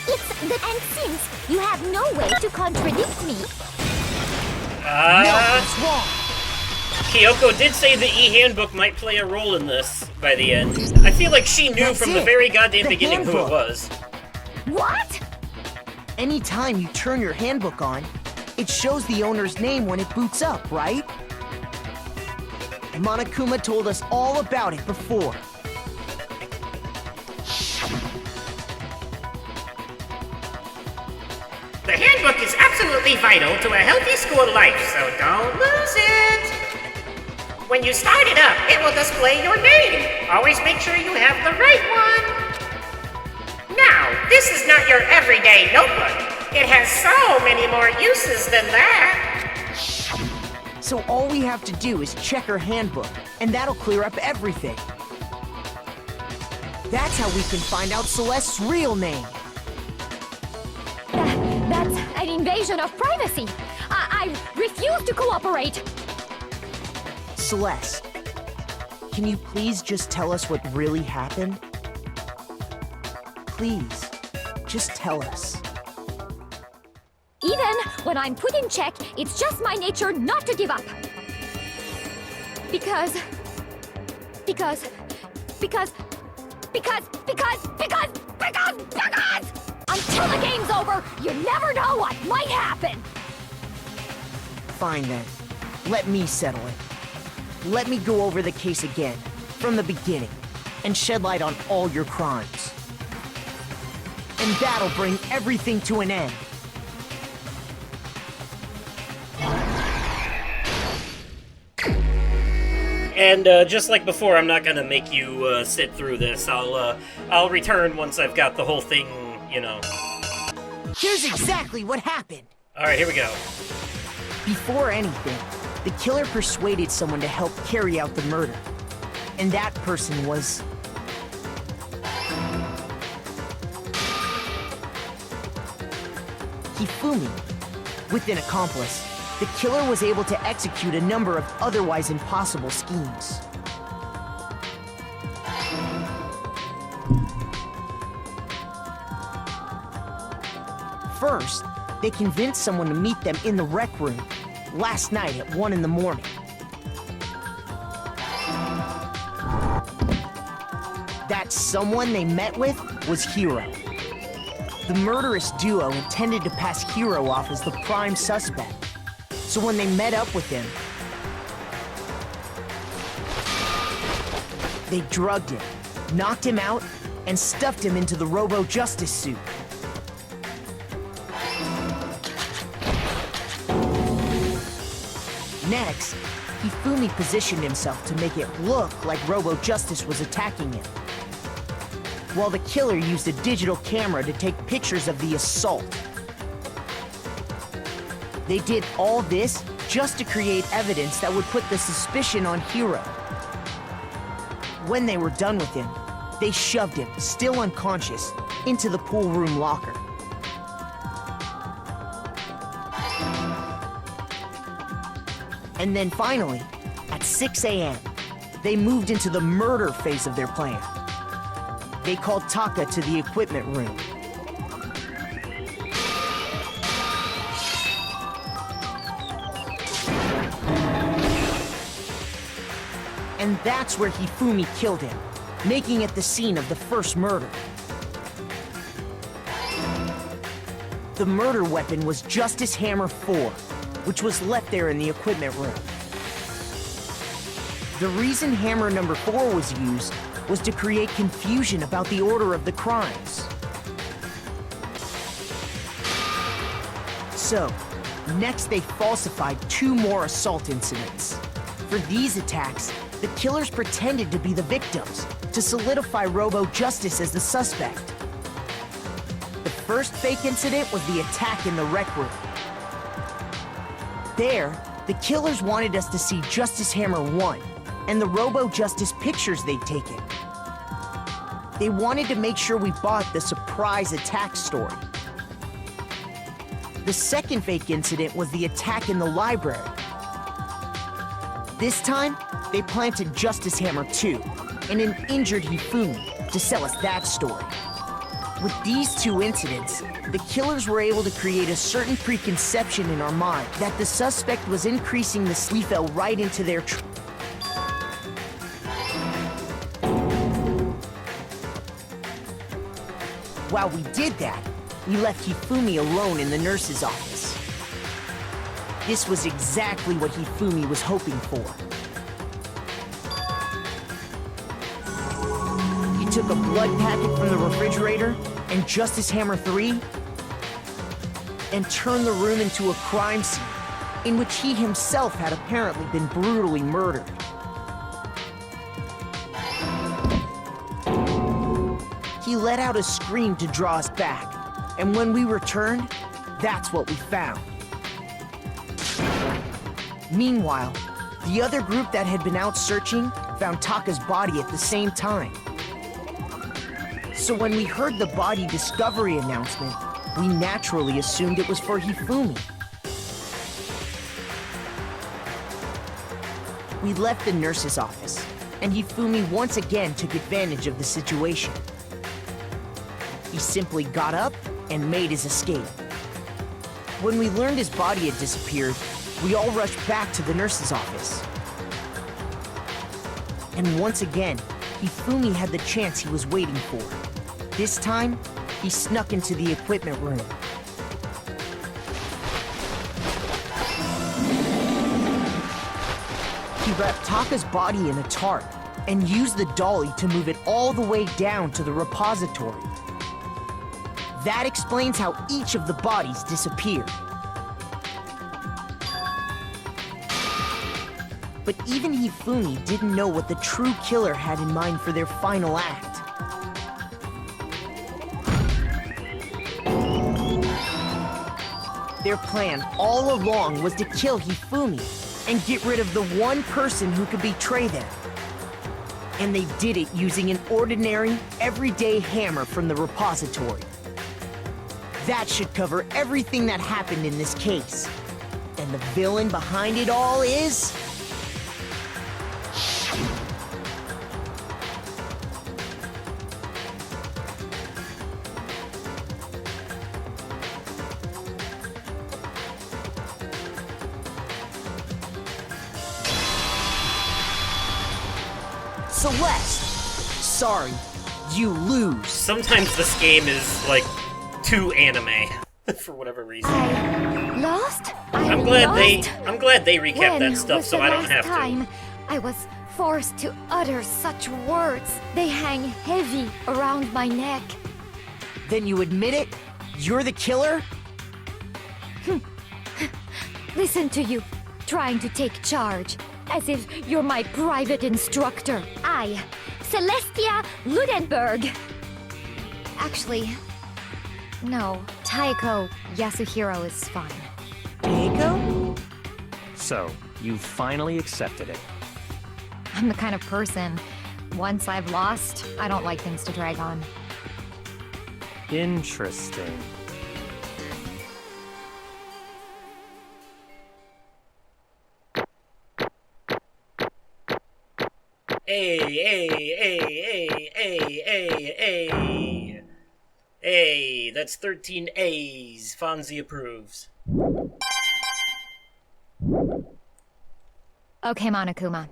Speaker 2: It's the... And since you have no way to contradict me...
Speaker 4: What's wrong?
Speaker 1: Kyoko did say the e-handbook might play a role in this by the end. I feel like she knew
Speaker 4: That's
Speaker 1: from the
Speaker 4: it.
Speaker 1: very goddamn
Speaker 4: The
Speaker 1: beginning who it
Speaker 4: handbook.
Speaker 1: was.
Speaker 2: What?
Speaker 4: Anytime you turn your handbook on, it shows the owner's name when it boots up, right? Monokuma told us all about it before.
Speaker 9: The handbook is absolutely vital to a healthy school life, so don't lose it. When you start it up, it will display your name. Always make sure you have the right one. Now, this is not your everyday notebook. It has so many more uses than that.
Speaker 4: So all we have to do is check her handbook, and that'll clear up everything. That's how we can find out Celeste's real name.
Speaker 2: That's an invasion of privacy. I refuse to cooperate.
Speaker 4: Celeste, can you please just tell us what really happened? Please, just tell us.
Speaker 2: Even when I'm put in check, it's just my nature not to give up. Because until the game's over, you never know what might happen.
Speaker 4: Fine then. Let me settle it. Let me go over the case again, from the beginning, and shed light on all your crimes. And that'll bring everything to an end.
Speaker 1: And just like before, I'm not gonna make you sit through this. I'll return once I've got the whole thing, you know.
Speaker 4: Here's exactly what happened.
Speaker 1: All right, here we go.
Speaker 4: Before anything, the killer persuaded someone to help carry out the murder. And that person was... Hifumi. With an accomplice, the killer was able to execute a number of otherwise impossible schemes. First, they convinced someone to meet them in the rec room last night at 1 in the morning. That someone they met with was Hiro. The murderous duo intended to pass Hiro off as the prime suspect. So when they met up with him, they drugged him, knocked him out, and stuffed him into the Robo-Justice suit. Next, Hifumi positioned himself to make it look like Robo Justice was attacking him, while the killer used a digital camera to take pictures of the assault. They did all this just to create evidence that would put the suspicion on Hiro. When they were done with him, they shoved him, still unconscious, into the pool room locker. And then finally, at 6 a.m., they moved into the murder phase of their plan. They called Taka to the equipment room. And that's where Hifumi killed him, making it the scene of the first murder. The murder weapon was Justice Hammer 4, which was left there in the equipment room. The reason Hammer number 4 was used was to create confusion about the order of the crimes. So, next they falsified 2 more assault incidents. For these attacks, the killers pretended to be the victims to solidify Robo Justice as the suspect. The first fake incident was the attack in the rec room. There, the killers wanted us to see Justice Hammer 1 and the Robo Justice pictures they'd taken. They wanted to make sure we bought the surprise attack story. The second fake incident was the attack in the library. This time, they planted Justice Hammer 2 and an injured Hifumi to sell us that story. With these 2 incidents, the killers were able to create a certain preconception in our mind that the suspect was increasing the sleep. We fell right into their While we did that, we left Hifumi alone in the nurse's office. This was exactly what Hifumi was hoping for. He took a blood packet from the refrigerator and Justice Hammer 3 and turned the room into a crime scene in which he himself had apparently been brutally murdered. He let out a scream to draw us back, and when we returned, that's what we found. Meanwhile, the other group that had been out searching found Taka's body at the same time. So when we heard the body discovery announcement, we naturally assumed it was for Hifumi. We left the nurse's office, and Hifumi once again took advantage of the situation. He simply got up and made his escape. When we learned his body had disappeared, we all rushed back to the nurse's office. And once again, Hifumi had the chance he was waiting for. This time, he snuck into the equipment room. He wrapped Taka's body in a tarp and used the dolly to move it all the way down to the repository. That explains how each of the bodies disappeared. But even Hifumi didn't know what the true killer had in mind for their final act. Their plan all along was to kill Hifumi and get rid of the one person who could betray them. And they did it using an ordinary, everyday hammer from the repository. That should cover everything that happened in this case. And the villain behind it all is... Celeste! Sorry, you lose.
Speaker 1: Sometimes this game is, like, too anime. For whatever reason.
Speaker 2: I lost?
Speaker 1: I'm glad they recapped that stuff so I don't have
Speaker 2: to. I was forced to utter such words. They hang heavy around my neck.
Speaker 4: Then you admit it? You're the killer?
Speaker 2: Listen to you. trying to take charge, as if you're my private instructor. I, Celestia Ludenberg. Actually, no, Taiko Yasuhiro is fine.
Speaker 4: Taiko?
Speaker 3: So, you finally accepted it.
Speaker 2: I'm the kind of person, once I've lost, I don't like things to drag on.
Speaker 3: Interesting.
Speaker 1: A. Hey, that's 13 A's. Fonzie approves.
Speaker 2: Okay, Monokuma.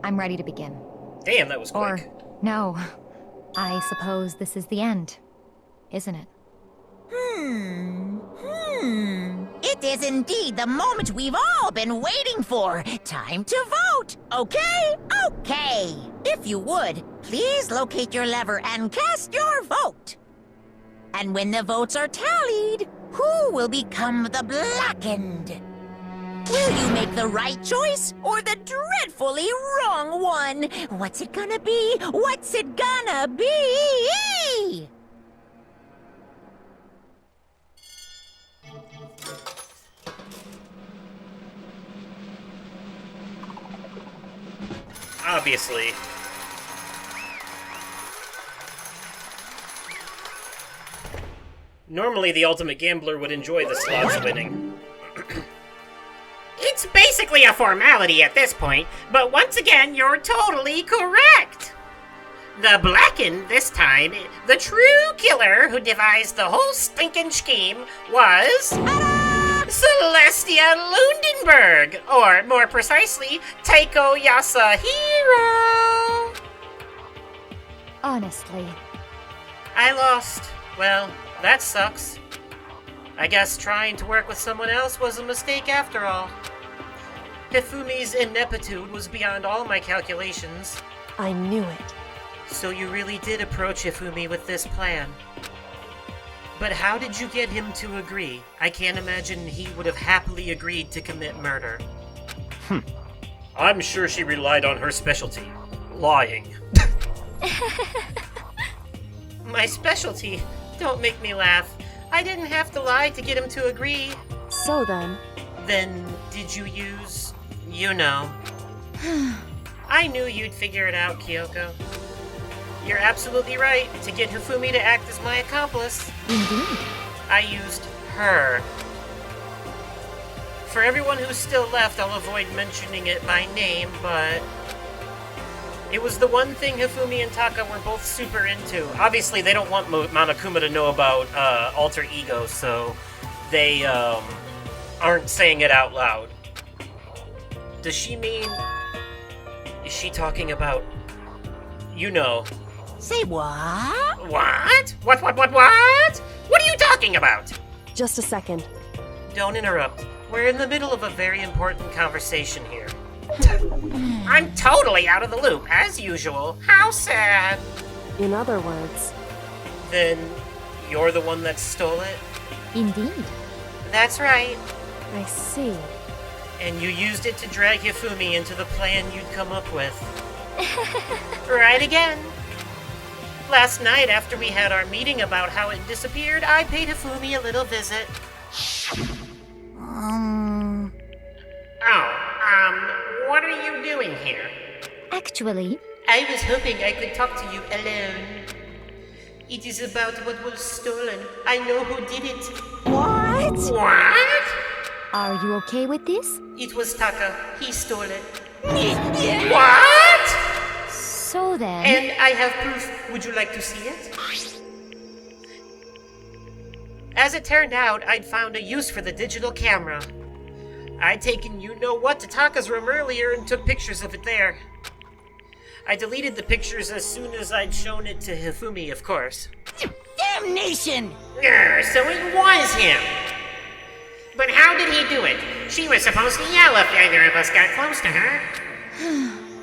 Speaker 2: I'm ready to begin.
Speaker 1: Damn, that was quick.
Speaker 2: Or, no. I suppose this is the end, isn't it?
Speaker 6: It is indeed the moment we've all been waiting for. Time to vote. Okay? Okay. If you would, please locate your lever and cast your vote. And when the votes are tallied, who will become the blackened? Will you make the right choice or the dreadfully wrong one? What's it gonna be? What's it gonna be?
Speaker 1: Obviously. Normally, the ultimate gambler would enjoy the slots winning.
Speaker 9: It's basically a formality at this point, but once again, you're totally correct. The Blackened this time, the true killer who devised the whole stinking scheme was... Celestia Lundenberg, or more precisely, Taiko Yasuhiro.
Speaker 2: Honestly.
Speaker 1: I lost. Well, that sucks. I guess trying to work with someone else was a mistake after all. Hifumi's ineptitude was beyond all my calculations.
Speaker 8: I knew it.
Speaker 1: So you really did approach Hifumi with this plan. But how did you get him to agree? I can't imagine he would have happily agreed to commit murder. I'm sure she relied on her specialty, lying. My specialty? Don't make me laugh. I didn't have to lie to get him to agree.
Speaker 8: So then...
Speaker 1: Then, did you use... you know. I knew you'd figure it out, Kyoko. You're absolutely right. To get Hifumi to act as my accomplice,
Speaker 2: Indeed.
Speaker 1: I used her. For everyone who's still left, I'll avoid mentioning it by name, but... it was the one thing Hifumi and Taka were both super into. Obviously, they don't want Monokuma to know about alter ego, so they aren't saying it out loud. Does she mean... is she talking about... you know...
Speaker 6: Say what?
Speaker 9: What? What? What are you talking about?
Speaker 8: Just a second.
Speaker 1: Don't interrupt. We're in the middle of a very important conversation here.
Speaker 9: I'm totally out of the loop, as usual. How sad.
Speaker 8: In other words,
Speaker 1: Then, you're the one that stole it?
Speaker 2: Indeed.
Speaker 1: That's right.
Speaker 8: I see.
Speaker 1: And you used it to drag Hifumi into the plan you'd come up with.
Speaker 9: Right again.
Speaker 1: Last night, after we had our meeting about how it disappeared, I paid Hifumi a little visit.
Speaker 9: What are you doing here?
Speaker 2: Actually,
Speaker 1: I was hoping I could talk to you alone. It is about what was stolen. I know who did it.
Speaker 6: What?
Speaker 9: What?
Speaker 2: are you okay with this?
Speaker 1: It was Taka. He stole it.
Speaker 9: What?
Speaker 2: So then...
Speaker 1: And I have proof. Would you like to see it? As it turned out, I'd found a use for the digital camera. I'd taken you-know-what to Taka's room earlier and took pictures of it there. I deleted the pictures as soon as I'd shown it to Hifumi, of course.
Speaker 6: Damnation!
Speaker 9: So it was him. But how did he do it? She was supposed to yell if either of us got close to her.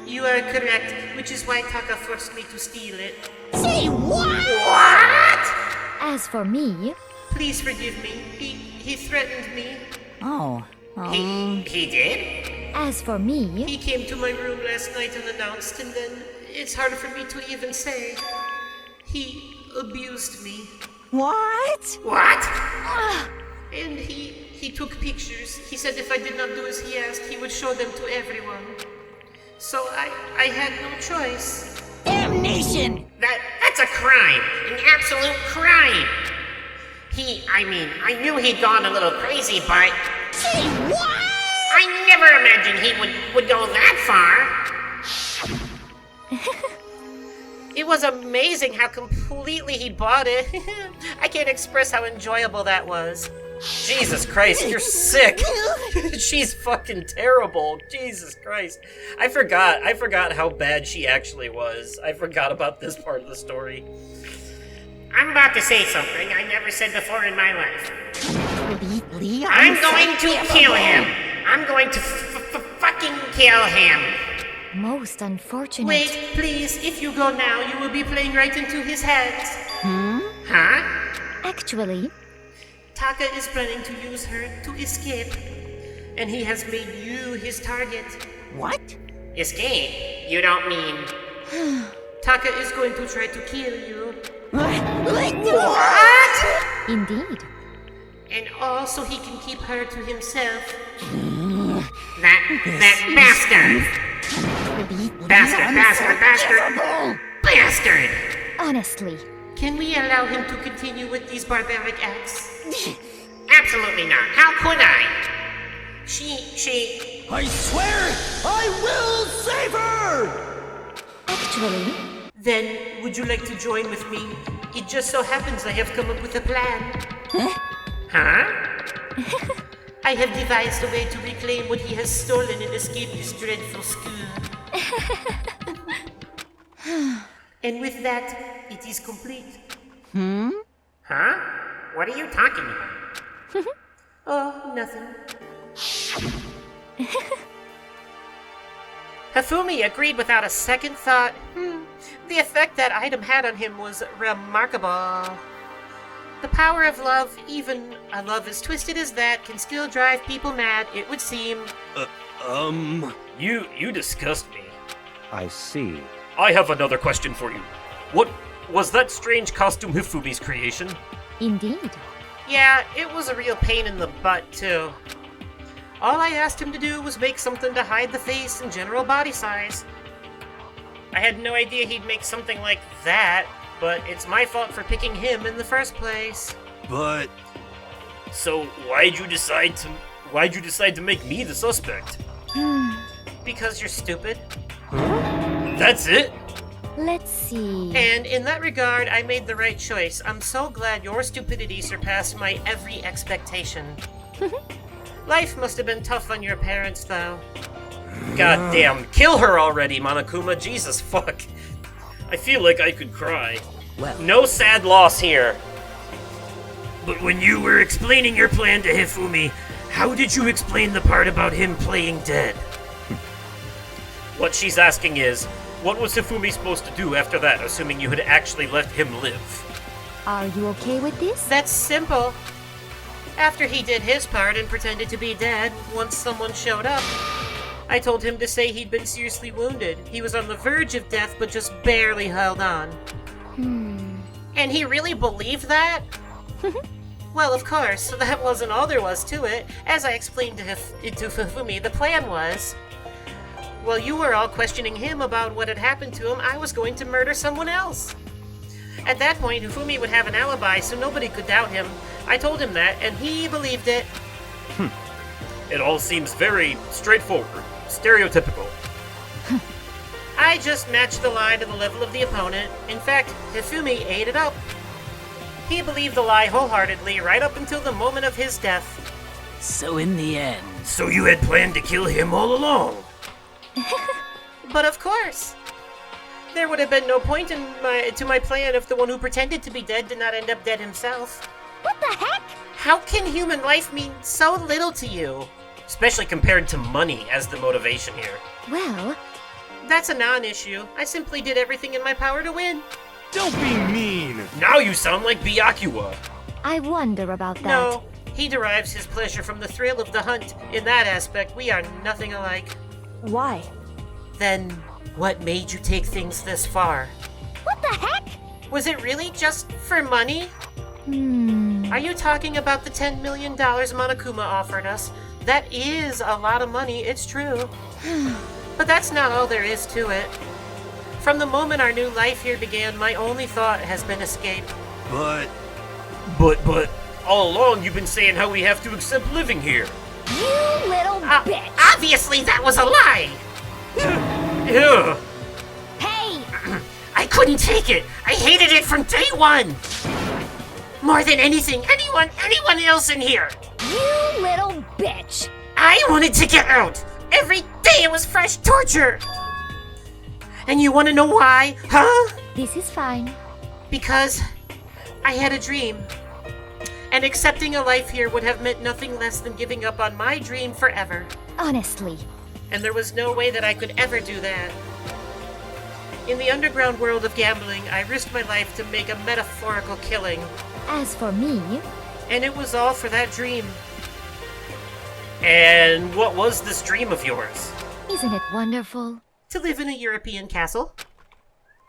Speaker 1: You are correct, which is why Taka forced me to steal it.
Speaker 6: Say what?
Speaker 9: What?
Speaker 2: As for me...
Speaker 1: Please forgive me. He threatened me.
Speaker 6: Oh,
Speaker 9: He did?
Speaker 2: As for me,
Speaker 9: He came to my room last night unannounced, and then it's hard for me to even say. He abused me.
Speaker 6: What?
Speaker 9: What? And he took pictures. He said if I did not do as he asked, he would show them to everyone. So I had no choice.
Speaker 6: Damnation!
Speaker 9: That's a crime. An absolute crime. I knew he'd gone a little crazy, but
Speaker 6: Say what?
Speaker 9: I never imagined he would go that far. It was amazing how completely he bought it. I can't express how enjoyable that was.
Speaker 1: Jesus Christ, you're sick. She's fucking terrible. Jesus Christ. I forgot how bad she actually was. I forgot about this part of the story.
Speaker 9: I'm about to say something I never said before in my life.
Speaker 6: Completely
Speaker 9: I'm going to kill him.
Speaker 6: unforgivable.
Speaker 9: I'm going to fucking kill him.
Speaker 2: most unfortunate.
Speaker 9: Wait, please. If you go now, you will be playing right into his hands. Huh?
Speaker 2: Actually,
Speaker 9: Taka is planning to use her to escape. And he has made you his target.
Speaker 6: What?
Speaker 9: Escape? You don't mean... Taka is going to try to kill you.
Speaker 6: What?
Speaker 2: indeed.
Speaker 9: And also he can keep her to himself. That bastard! Bastard!
Speaker 2: Honestly,
Speaker 9: Can we allow him to continue with these barbaric acts? Absolutely not. How could I? She...
Speaker 7: I swear I will save her!
Speaker 2: actually,
Speaker 9: Then, would you like to join with me? It just so happens I have come up with a plan. Huh? I have devised a way to reclaim what he has stolen and escape this dreadful school. And with that, it is complete. Huh? What are you talking about? Oh, nothing. Hifumi agreed without a second thought. The effect that item had on him was remarkable. The power of love, even a love as twisted as that, can still drive people mad, it would seem.
Speaker 1: You disgust me.
Speaker 3: I see.
Speaker 1: I have another question for you. What was that strange costume Hifumi's creation?
Speaker 2: indeed.
Speaker 9: Yeah, it was a real pain in the butt, too. All I asked him to do was make something to hide the face and general body size. I had no idea he'd make something like that, but it's my fault for picking him in the first place.
Speaker 7: But
Speaker 1: So why'd you decide to make me the suspect?
Speaker 9: Because you're stupid.
Speaker 1: That's it?
Speaker 2: Let's see.
Speaker 9: And in that regard, I made the right choice. I'm so glad your stupidity surpassed my every expectation. Life must have been tough on your parents, though.
Speaker 1: God damn, kill her already, Monokuma. Jesus fuck. I feel like I could cry.
Speaker 5: Well,
Speaker 1: No sad loss here. But when you were explaining your plan to Hifumi, how did you explain the part about him playing dead? What she's asking is, what was Hifumi supposed to do after that, assuming you had actually let him live?
Speaker 2: Are you okay with this?
Speaker 9: That's simple. After he did his part and pretended to be dead, once someone showed up, I told him to say he'd been seriously wounded. He was on the verge of death, but just barely held on. And he really believed that? Well, of course, that wasn't all there was to it. As I explained to Hifumi, the plan was... While you were all questioning him about what had happened to him, I was going to murder someone else. At that point, Hifumi would have an alibi, so nobody could doubt him. I told him that, and he believed it.
Speaker 1: It all seems very straightforward, stereotypical.
Speaker 9: I just matched the lie to the level of the opponent. In fact, Hifumi ate it up. He believed the lie wholeheartedly right up until the moment of his death.
Speaker 5: so in the end,
Speaker 1: So you had planned to kill him all along?
Speaker 9: But of course, there would have been no point to my plan if the one who pretended to be dead did not end up dead himself.
Speaker 2: What the heck?
Speaker 9: How can human life mean so little to you?
Speaker 1: Especially compared to money as the motivation here.
Speaker 2: Well,
Speaker 9: That's a non-issue. I simply did everything in my power to win.
Speaker 7: don't be mean.
Speaker 1: Now you sound like Byakuya.
Speaker 2: I wonder about that.
Speaker 9: No, He derives his pleasure from the thrill of the hunt. In that aspect, we are nothing alike.
Speaker 8: Why?
Speaker 9: Then, what made you take things this far?
Speaker 2: What the heck?
Speaker 9: Was it really just for money?
Speaker 2: Hmm.
Speaker 9: Are you talking about the $10 million Monokuma offered us? That is a lot of money, it's true. But that's not all there is to it. From the moment our new life here began, my only thought has been escape.
Speaker 7: But
Speaker 1: But, all along you've been saying how we have to accept living here.
Speaker 2: You little bitch.
Speaker 9: Obviously, that was a lie!
Speaker 1: Ugh.
Speaker 2: Hey!
Speaker 9: I couldn't take it! I hated it from day one! More than anything, anyone else in here!
Speaker 2: You little bitch.
Speaker 9: I wanted to get out! Every day it was fresh torture! And you want to know why, huh?
Speaker 2: This is fine.
Speaker 9: Because I had a dream. And accepting a life here would have meant nothing less than giving up on my dream forever.
Speaker 2: Honestly.
Speaker 9: And there was no way that I could ever do that. In the underground world of gambling, I risked my life to make a metaphorical killing.
Speaker 2: As for me,
Speaker 9: And it was all for that dream.
Speaker 1: And what was this dream of yours?
Speaker 2: isn't it wonderful?
Speaker 9: To live in a European castle.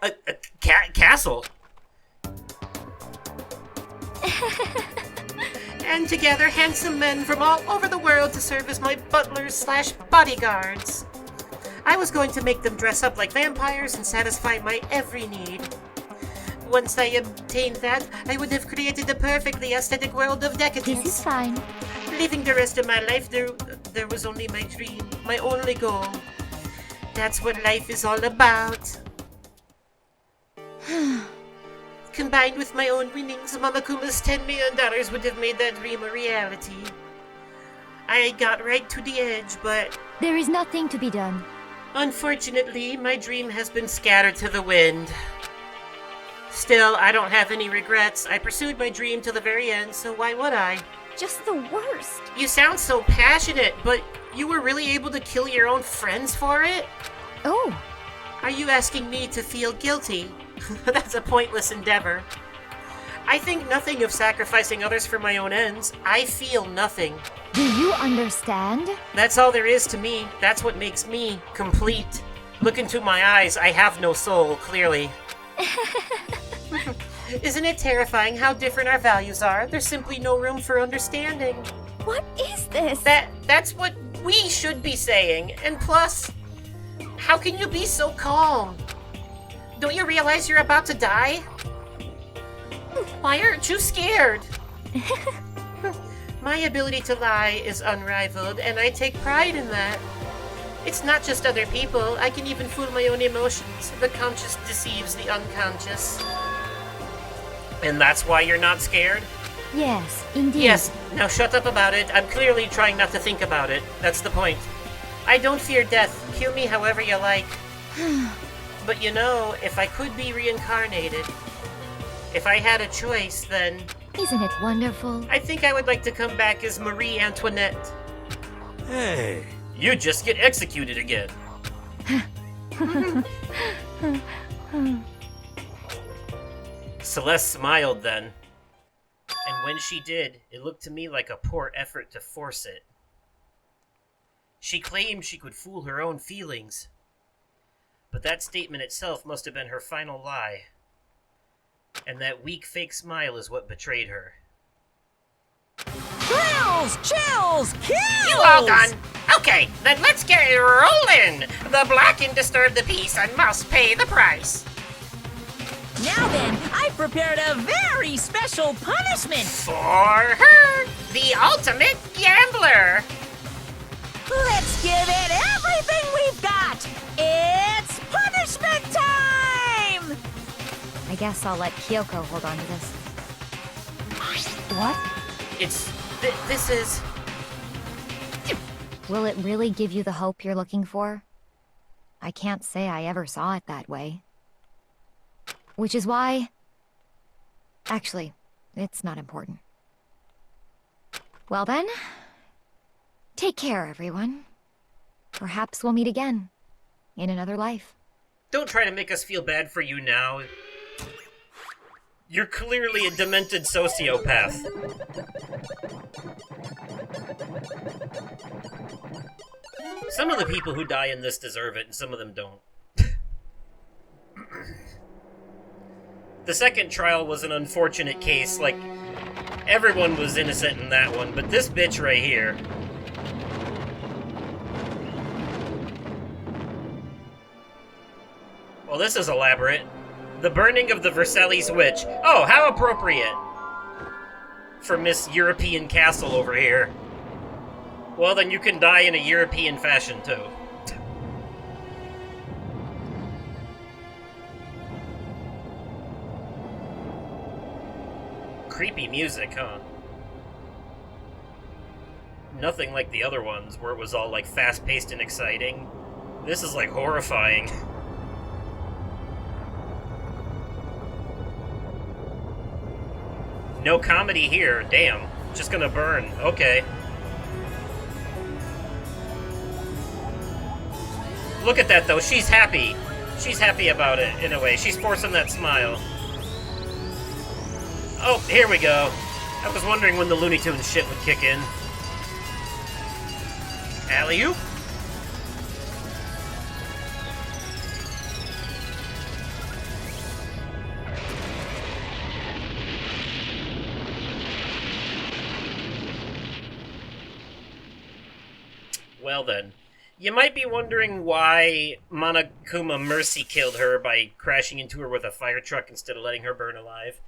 Speaker 1: A castle?
Speaker 9: And together, handsome men from all over the world to serve as my butlers/bodyguards. I was going to make them dress up like vampires and satisfy my every need. Once I obtained that, I would have created the perfectly aesthetic world of
Speaker 2: This is
Speaker 9: decadence.
Speaker 2: fine.
Speaker 9: Living the rest of my life, there was only my dream, my only goal. That's what life is all about. Combined with my own winnings, Momokuma's $10 million would have made that dream a reality. I got right to the edge, but
Speaker 2: There is nothing to be done.
Speaker 9: unfortunately, my dream has been scattered to the wind. Still, I don't have any regrets. I pursued my dream to the very end, so why would I?
Speaker 8: Just the worst.
Speaker 9: You sound so passionate, but you were really able to kill your own friends for it?
Speaker 2: Oh,
Speaker 9: Are you asking me to feel guilty? That's a pointless endeavor. I think nothing of sacrificing others for my own ends. I feel nothing.
Speaker 2: do you understand?
Speaker 9: That's all there is to me. That's what makes me complete. Look into my eyes. I have no soul, clearly. Isn't it terrifying how different our values are? There's simply no room for understanding.
Speaker 8: What is this?
Speaker 9: That's what we should be saying. And plus, how can you be so calm? Don't you realize you're about to die? Why aren't you scared? My ability to lie is unrivaled, and I take pride in that. It's not just other people. I can even fool my own emotions. The conscious deceives the unconscious.
Speaker 1: And that's why you're not scared?
Speaker 2: Yes, indeed.
Speaker 9: Yes, now shut up about it. I'm clearly trying not to think about it. That's the point. I don't fear death. Kill me however you like. But you know, if I could be reincarnated, if I had a choice, then
Speaker 2: Isn't it wonderful?
Speaker 9: I think I would like to come back as Marie Antoinette.
Speaker 7: hey,
Speaker 1: You just get executed again. Celeste smiled then. And when she did, it looked to me like a poor effort to force it. She claimed she could fool her own feelings. But that statement itself must have been her final lie. And that weak fake smile is what betrayed her.
Speaker 5: Thrills, chills, kills!
Speaker 9: You all done? Okay, then let's get it rolling. The black can disturb the peace and must pay the price.
Speaker 5: Now then, I prepared a very special punishment.
Speaker 9: For her, the ultimate gambler.
Speaker 5: Let's give it everything we've got. It's punishment time!
Speaker 2: I guess I'll let Kyoko hold on to this. What?
Speaker 9: This is...
Speaker 2: Will it really give you the hope you're looking for? I can't say I ever saw it that way. Which is why... Actually, it's not important. Well then, take care, everyone. Perhaps we'll meet again, in another life.
Speaker 1: Don't try to make us feel bad for you now. You're clearly a demented sociopath. Some of the people who die in this deserve it, and some of them don't. The second trial was an unfortunate case, like, everyone was innocent in that one, but this bitch right here... Well, this is elaborate. The burning of the Versailles Witch. Oh, how appropriate for Miss European Castle over here. Well, then you can die in a European fashion, too. Creepy music, huh? Nothing like the other ones, where it was all, like, fast-paced and exciting. This is, like, horrifying. No comedy here. Damn. Just gonna burn. Okay. Look at that, though. She's happy. She's happy about it, in a way. She's forcing that smile. Oh, here we go. I was wondering when the Looney Tunes shit would kick in. Alley-oop? Well then, you might be wondering why Monokuma Mercy killed her by crashing into her with a fire truck instead of letting her burn alive.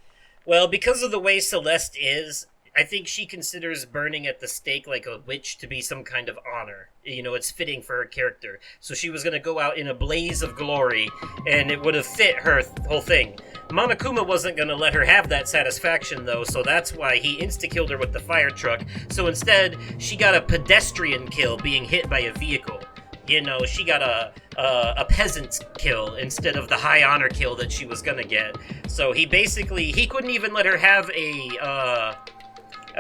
Speaker 1: Well, because of the way Celeste is, I think she considers burning at the stake like a witch to be some kind of honor. You know, it's fitting for her character. So she was going to go out in a blaze of glory, and it would have fit her whole thing. Monokuma wasn't going to let her have that satisfaction, though, so that's why he insta-killed her with the fire truck. So instead, she got a pedestrian kill being hit by a vehicle. You know, she got a peasant's kill instead of the high honor kill that she was gonna get. So he couldn't even let her have a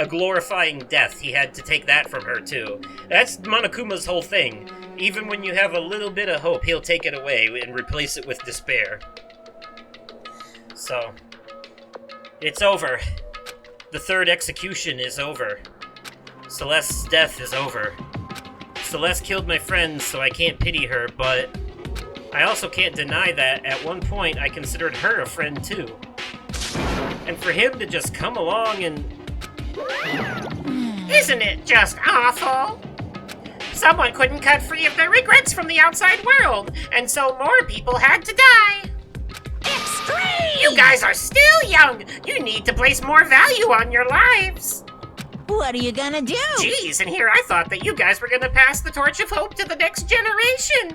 Speaker 1: glorifying death. He had to take that from her, too. That's Monokuma's whole thing. Even when you have a little bit of hope, he'll take it away and replace it with despair. So, it's over. The third execution is over. Celeste's death is over. Celeste killed my friends, so I can't pity her, but I also can't deny that at one point I considered her a friend too. And for him to just come along and...
Speaker 9: Isn't it just awful? Someone couldn't cut free of their regrets from the outside world, and so more people had to die.
Speaker 6: Extreme!
Speaker 9: You guys are still young. You need to place more value on your lives.
Speaker 6: What are you gonna do?
Speaker 9: Jeez, and here I thought that you guys were gonna pass the torch of hope to the next generation.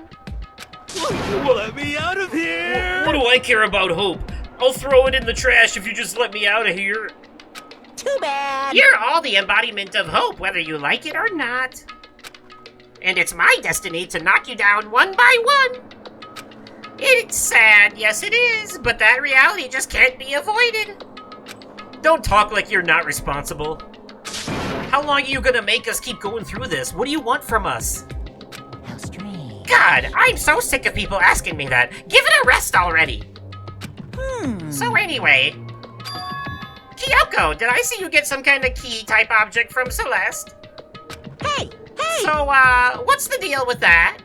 Speaker 7: Let me out of here!
Speaker 1: What do I care about hope? I'll throw it in the trash if you just let me out of here.
Speaker 6: Too bad.
Speaker 9: You're all the embodiment of hope, whether you like it or not. And it's my destiny to knock you down one by one. It's sad, yes it is, but that reality just can't be avoided.
Speaker 1: Don't talk like you're not responsible. How long are you gonna make us keep going through this? What do you want from us?
Speaker 6: How strange.
Speaker 9: God, I'm so sick of people asking me that. Give it a rest already. So anyway, Kyoko, did I see you get some kind of key-type object from Celeste?
Speaker 6: Hey!
Speaker 9: So, what's the deal with that?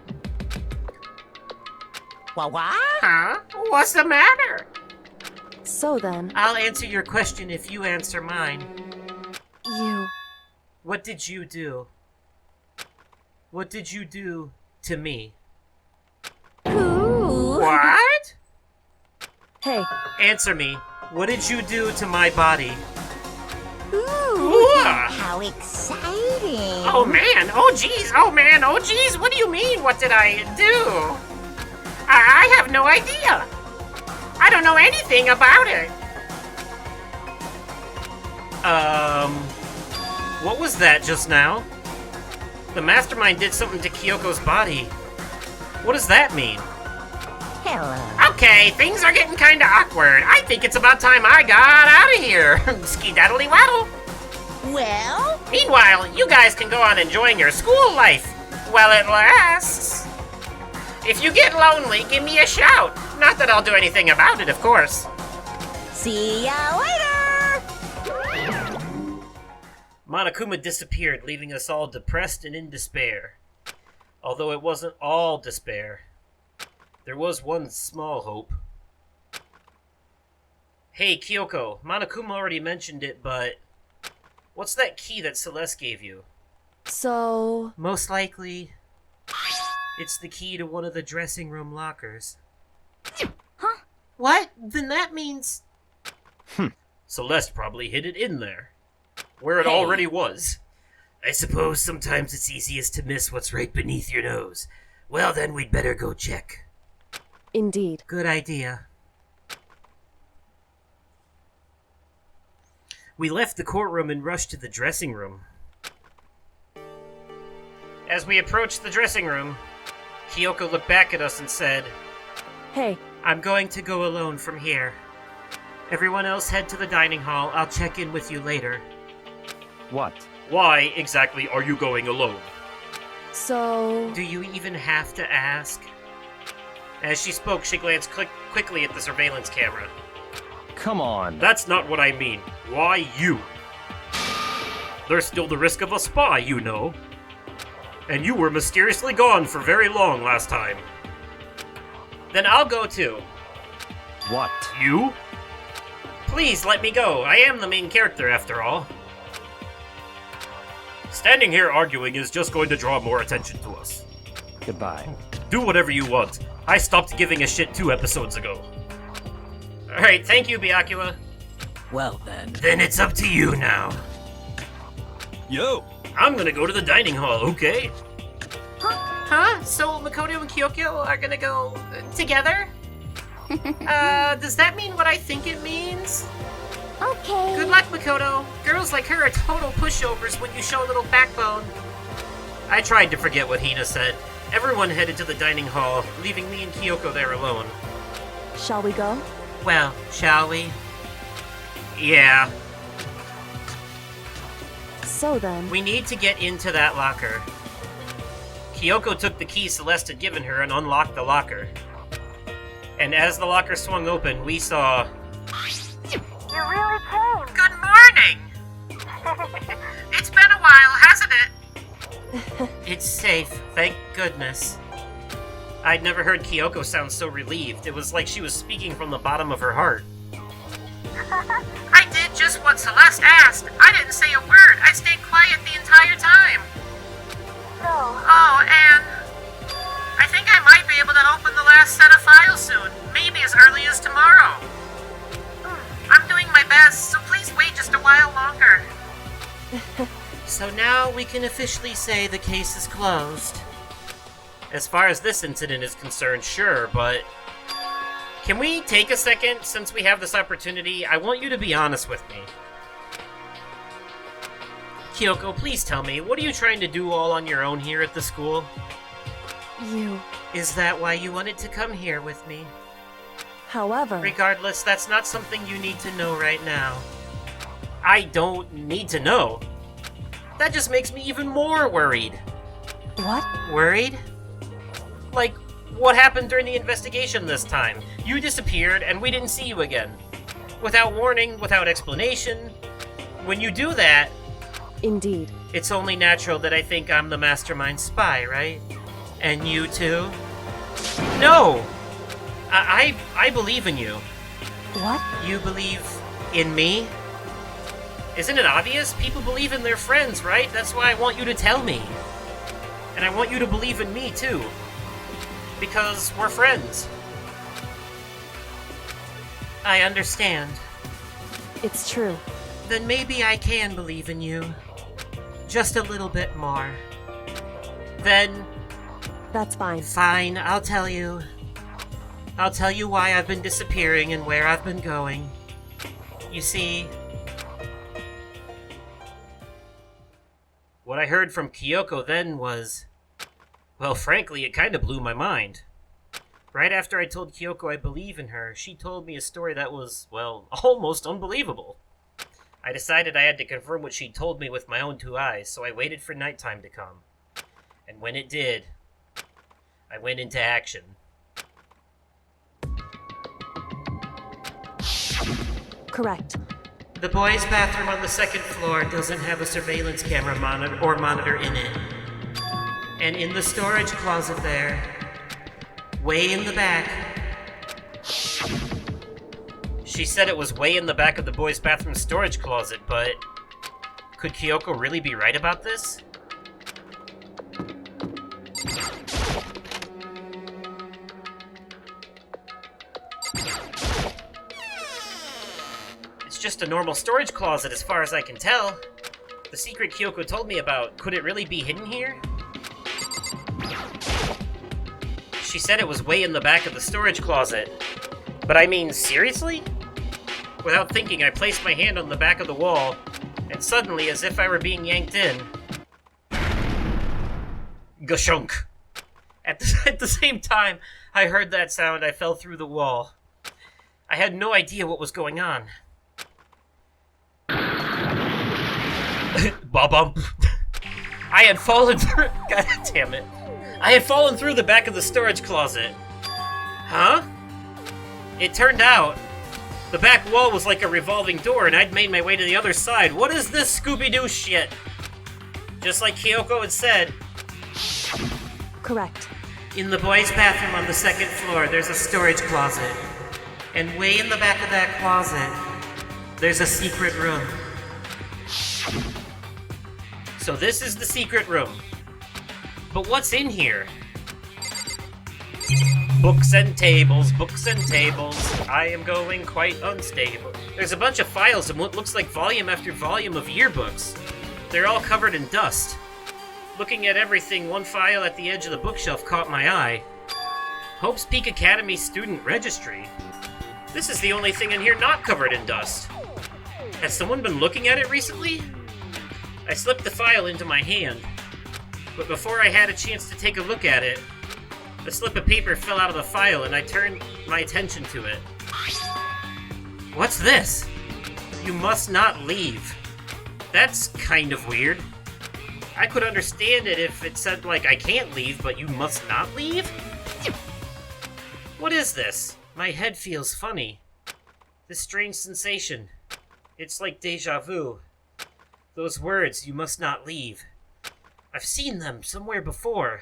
Speaker 6: What?
Speaker 9: Huh? What's the matter?
Speaker 8: So then,
Speaker 1: I'll answer your question if you answer mine.
Speaker 8: you...
Speaker 1: What did you do? What did you do to me?
Speaker 6: Ooh.
Speaker 9: What?
Speaker 8: Hey,
Speaker 1: Answer me. What did you do to my body?
Speaker 6: Ooh.
Speaker 9: Ah.
Speaker 6: How exciting.
Speaker 9: Oh man, oh geez, oh man, oh geez, what do you mean, what did I do? I have no idea. I don't know anything about it.
Speaker 1: What was that just now? The mastermind did something to Kyoko's body. What does that mean?
Speaker 6: Hello.
Speaker 9: Okay, things are getting kinda awkward. I think it's about time I got out of here. Ski-daddly waddle.
Speaker 6: Well,
Speaker 9: Meanwhile, you guys can go on enjoying your school life while it lasts. If you get lonely, give me a shout. Not that I'll do anything about it, of course.
Speaker 6: See ya later!
Speaker 1: Monokuma disappeared, leaving us all depressed and in despair. Although it wasn't all despair. There was one small hope. Hey, Kyoko, Monokuma already mentioned it, but... what's that key that Celeste gave you?
Speaker 8: So...
Speaker 1: Most likely... it's the key to one of the dressing room lockers.
Speaker 6: Huh?
Speaker 1: What? Then that means... Celeste probably hid it in there. Where it already was. I suppose sometimes it's easiest to miss what's right beneath your nose. Well, then we'd better go check.
Speaker 8: Indeed.
Speaker 1: Good idea. We left the courtroom and rushed to the dressing room. As we approached the dressing room, Kyoko looked back at us and said,
Speaker 8: Hey,
Speaker 1: I'm going to go alone from here. Everyone else head to the dining hall. I'll check in with you later.
Speaker 3: What?
Speaker 1: Why exactly are you going alone?
Speaker 8: so...
Speaker 1: Do you even have to ask? As she spoke, she glanced quickly at the surveillance camera.
Speaker 3: Come on.
Speaker 1: That's not what I mean. Why you? There's still the risk of a spy, you know. And you were mysteriously gone for very long last time. Then I'll go too.
Speaker 3: What?
Speaker 1: You? Please let me go. I am the main character after all. Standing here arguing is just going to draw more attention to us.
Speaker 3: Goodbye.
Speaker 1: Do whatever you want. I stopped giving a shit 2 episodes ago. Alright, thank you, Byakuya.
Speaker 5: Well then.
Speaker 1: Then it's up to you now.
Speaker 7: Yo!
Speaker 1: I'm gonna go to the dining hall, okay? Huh? So Makoto and Kyoko are gonna go together? Does that mean what I think it means?
Speaker 2: Okay.
Speaker 1: Good luck, Makoto. Girls like her are total pushovers when you show a little backbone. I tried to forget what Hina said. Everyone headed to the dining hall, leaving me and Kyoko there alone.
Speaker 8: Shall we go?
Speaker 1: Well, shall we? Yeah.
Speaker 8: So then...
Speaker 1: We need to get into that locker. Kyoko took the key Celeste had given her and unlocked the locker. And as the locker swung open, we saw...
Speaker 6: You really came.
Speaker 1: Good morning! It's been a while, hasn't it? It's safe, thank goodness. I'd never heard Kyoko sound so relieved. It was like she was speaking from the bottom of her heart. I did just what Celeste asked. I didn't say a word. I stayed quiet the entire time. Oh, and I think I might be able to open the last set of files soon. Maybe as early as tomorrow. I'm doing my best, so please wait just a while longer. So now we can officially say the case is closed. As far as this incident is concerned, sure, but... Can we take a second, since we have this opportunity? I want you to be honest with me. Kyoko, please tell me, what are you trying to do all on your own here at the school?
Speaker 8: You...
Speaker 1: Is that why you wanted to come here with me?
Speaker 8: However...
Speaker 1: Regardless, that's not something you need to know right now. I don't need to know. That just makes me even more worried.
Speaker 8: What?
Speaker 1: Worried? Like, what happened during the investigation this time? You disappeared and we didn't see you again. Without warning, without explanation. When you do that...
Speaker 8: Indeed.
Speaker 1: It's only natural that I think I'm the mastermind spy, right? And you too? No! I believe in you.
Speaker 8: What?
Speaker 1: You believe in me? Isn't it obvious? People believe in their friends, right? That's why I want you to tell me. And I want you to believe in me, too. Because we're friends. I understand.
Speaker 8: It's true.
Speaker 1: Then maybe I can believe in you. Just a little bit more. Then...
Speaker 8: That's fine.
Speaker 1: Fine, I'll tell you. I'll tell you why I've been disappearing and where I've been going. You see... What I heard from Kyoko then was... Well, frankly, it kind of blew my mind. Right after I told Kyoko I believe in her, she told me a story that was, well, almost unbelievable. I decided I had to confirm what she'd told me with my own 2 eyes, so I waited for nighttime to come. And when it did, I went into action.
Speaker 8: Correct.
Speaker 9: The boys' bathroom on the second floor doesn't have a surveillance camera monitor in it. And in the storage closet there, way in the back.
Speaker 1: She said it was way in the back of the boys' bathroom storage closet, but could Kyoko really be right about this? It's just a normal storage closet as far as I can tell. The secret Kyoko told me about, could it really be hidden here? She said it was way in the back of the storage closet. But I mean, seriously? Without thinking, I placed my hand on the back of the wall, and suddenly, as if I were being yanked in, gashunk. At the same time I heard that sound, I fell through the wall. I had no idea what was going on. Ba-bump. I had fallen through... God damn it. I had fallen through the back of the storage closet. Huh? It turned out the back wall was like a revolving door, and I'd made my way to the other side. What is this Scooby-Doo shit? Just like Kyoko had said.
Speaker 8: Correct.
Speaker 9: In the boys' bathroom on the second floor, there's a storage closet. And way in the back of that closet, there's a secret room.
Speaker 1: So this is the secret room. But what's in here? Books and tables, books and tables. I am going quite unstable. There's a bunch of files and what looks like volume after volume of yearbooks. They're all covered in dust. Looking at everything, one file at the edge of the bookshelf caught my eye. Hope's Peak Academy Student Registry. This is the only thing in here not covered in dust. Has someone been looking at it recently? I slipped the file into my hand, but before I had a chance to take a look at it, the slip of paper fell out of the file and I turned my attention to it. What's this? You must not leave. That's kind of weird. I could understand it if it said, like, I can't leave, but you must not leave? What is this? My head feels funny. This strange sensation. It's like deja vu. Those words, you must not leave. I've seen them somewhere before,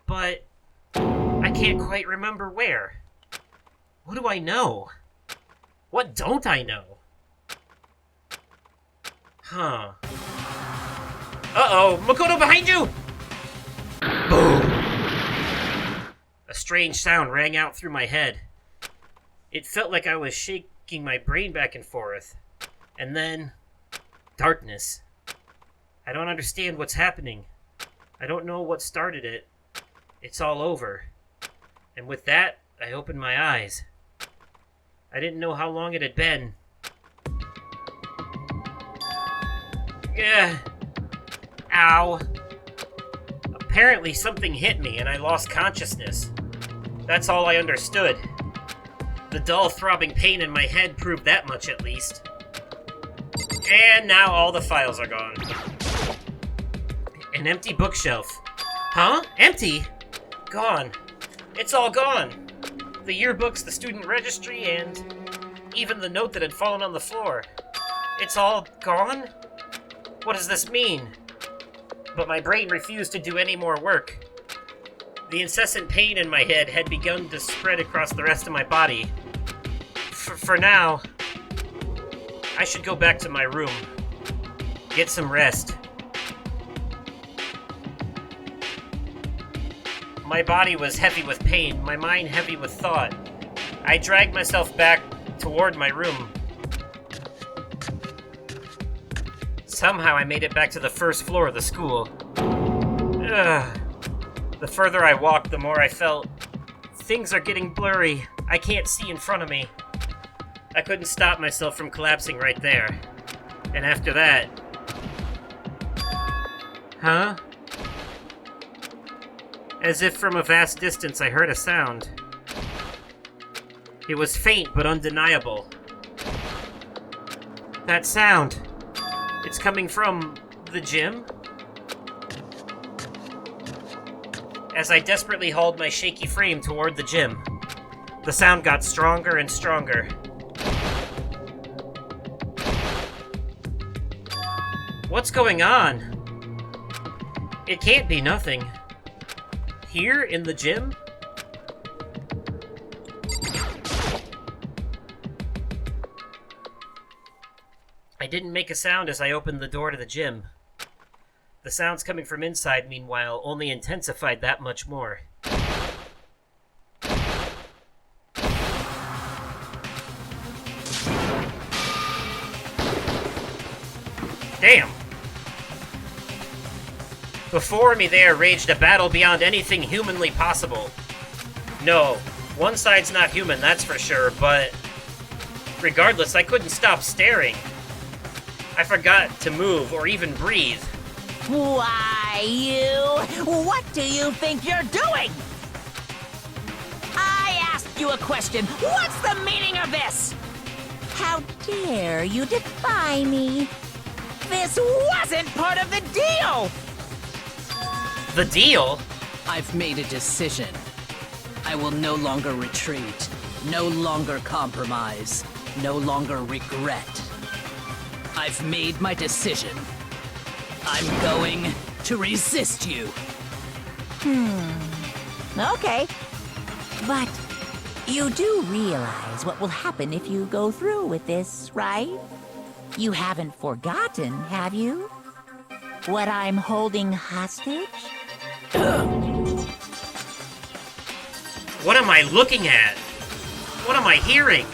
Speaker 1: but I can't quite remember where. What do I know? What don't I know? Huh. Uh-oh! Makoto, behind you! Boom! A strange sound rang out through my head. It felt like I was shaking my brain back and forth. And then... darkness. I don't understand what's happening. I don't know what started it. It's all over. And with that, I opened my eyes. I didn't know how long it had been. Yeah. Ow. Apparently something hit me and I lost consciousness. That's all I understood. The dull throbbing pain in my head proved that much at least. And now all the files are gone. An empty bookshelf. Huh? Empty? Gone. It's all gone. The yearbooks, the student registry, and even the note that had fallen on the floor. It's all gone? What does this mean? But my brain refused to do any more work. The incessant pain in my head had begun to spread across the rest of my body. For now, I should go back to my room. Get some rest. My body was heavy with pain, my mind heavy with thought. I dragged myself back toward my room. Somehow I made it back to the first floor of the school. Ugh. The further I walked, the more I felt things are getting blurry. I can't see in front of me. I couldn't stop myself from collapsing right there. And after that... Huh? As if from a vast distance I heard a sound. It was faint but undeniable. That sound. It's coming from the gym? As I desperately hauled my shaky frame toward the gym, the sound got stronger and stronger. What's going on? It can't be nothing. Here in the gym? I didn't make a sound as I opened the door to the gym. The sounds coming from inside, meanwhile, only intensified that much more. Damn! Before me there raged a battle beyond anything humanly possible. No, one side's not human, that's for sure, but regardless, I couldn't stop staring. I forgot to move or even breathe.
Speaker 6: Why, you? What do you think you're doing? I asked you a question. What's the meaning of this? How dare you defy me? This wasn't part of the deal!
Speaker 1: The deal?
Speaker 5: I've made a decision. I will no longer retreat, no longer compromise, no longer regret. I've made my decision. I'm going to resist you.
Speaker 6: Okay. But you do realize what will happen if you go through with this, right? You haven't forgotten, have you? What I'm holding hostage?
Speaker 1: What am I looking at? What am I hearing?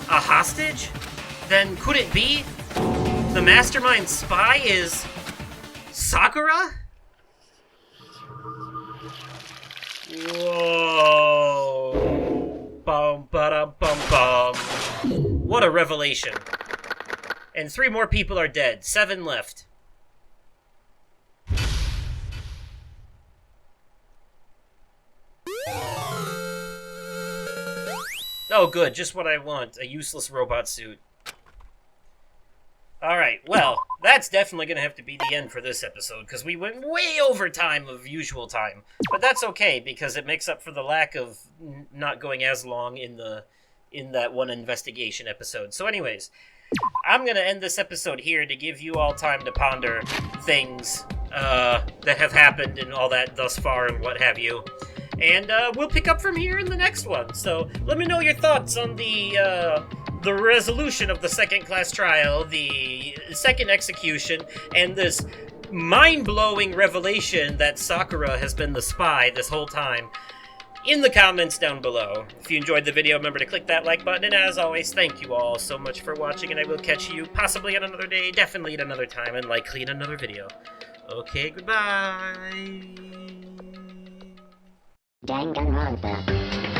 Speaker 1: A hostage? Then could it be the mastermind spy is Sakura? Whoa. Bum ba bum bum. What a revelation. And 3 more people are dead. 7 left. Oh, good. Just what I want. A useless robot suit. Alright, well, that's definitely going to have to be the end for this episode, because we went way over time of usual time. But that's okay, because it makes up for the lack of not going as long in that one investigation episode. So anyways, I'm going to end this episode here to give you all time to ponder things that have happened and all that thus far and what have you. And we'll pick up from here in the next one. So let me know your thoughts on the resolution of the second class trial, the second execution, and this mind-blowing revelation that Sakura has been the spy this whole time in the comments down below. If you enjoyed the video, remember to click that like button, and as always, thank you all so much for watching, and I will catch you possibly on another day, definitely at another time, and likely in another video. Okay, goodbye!
Speaker 10: Danganronpa.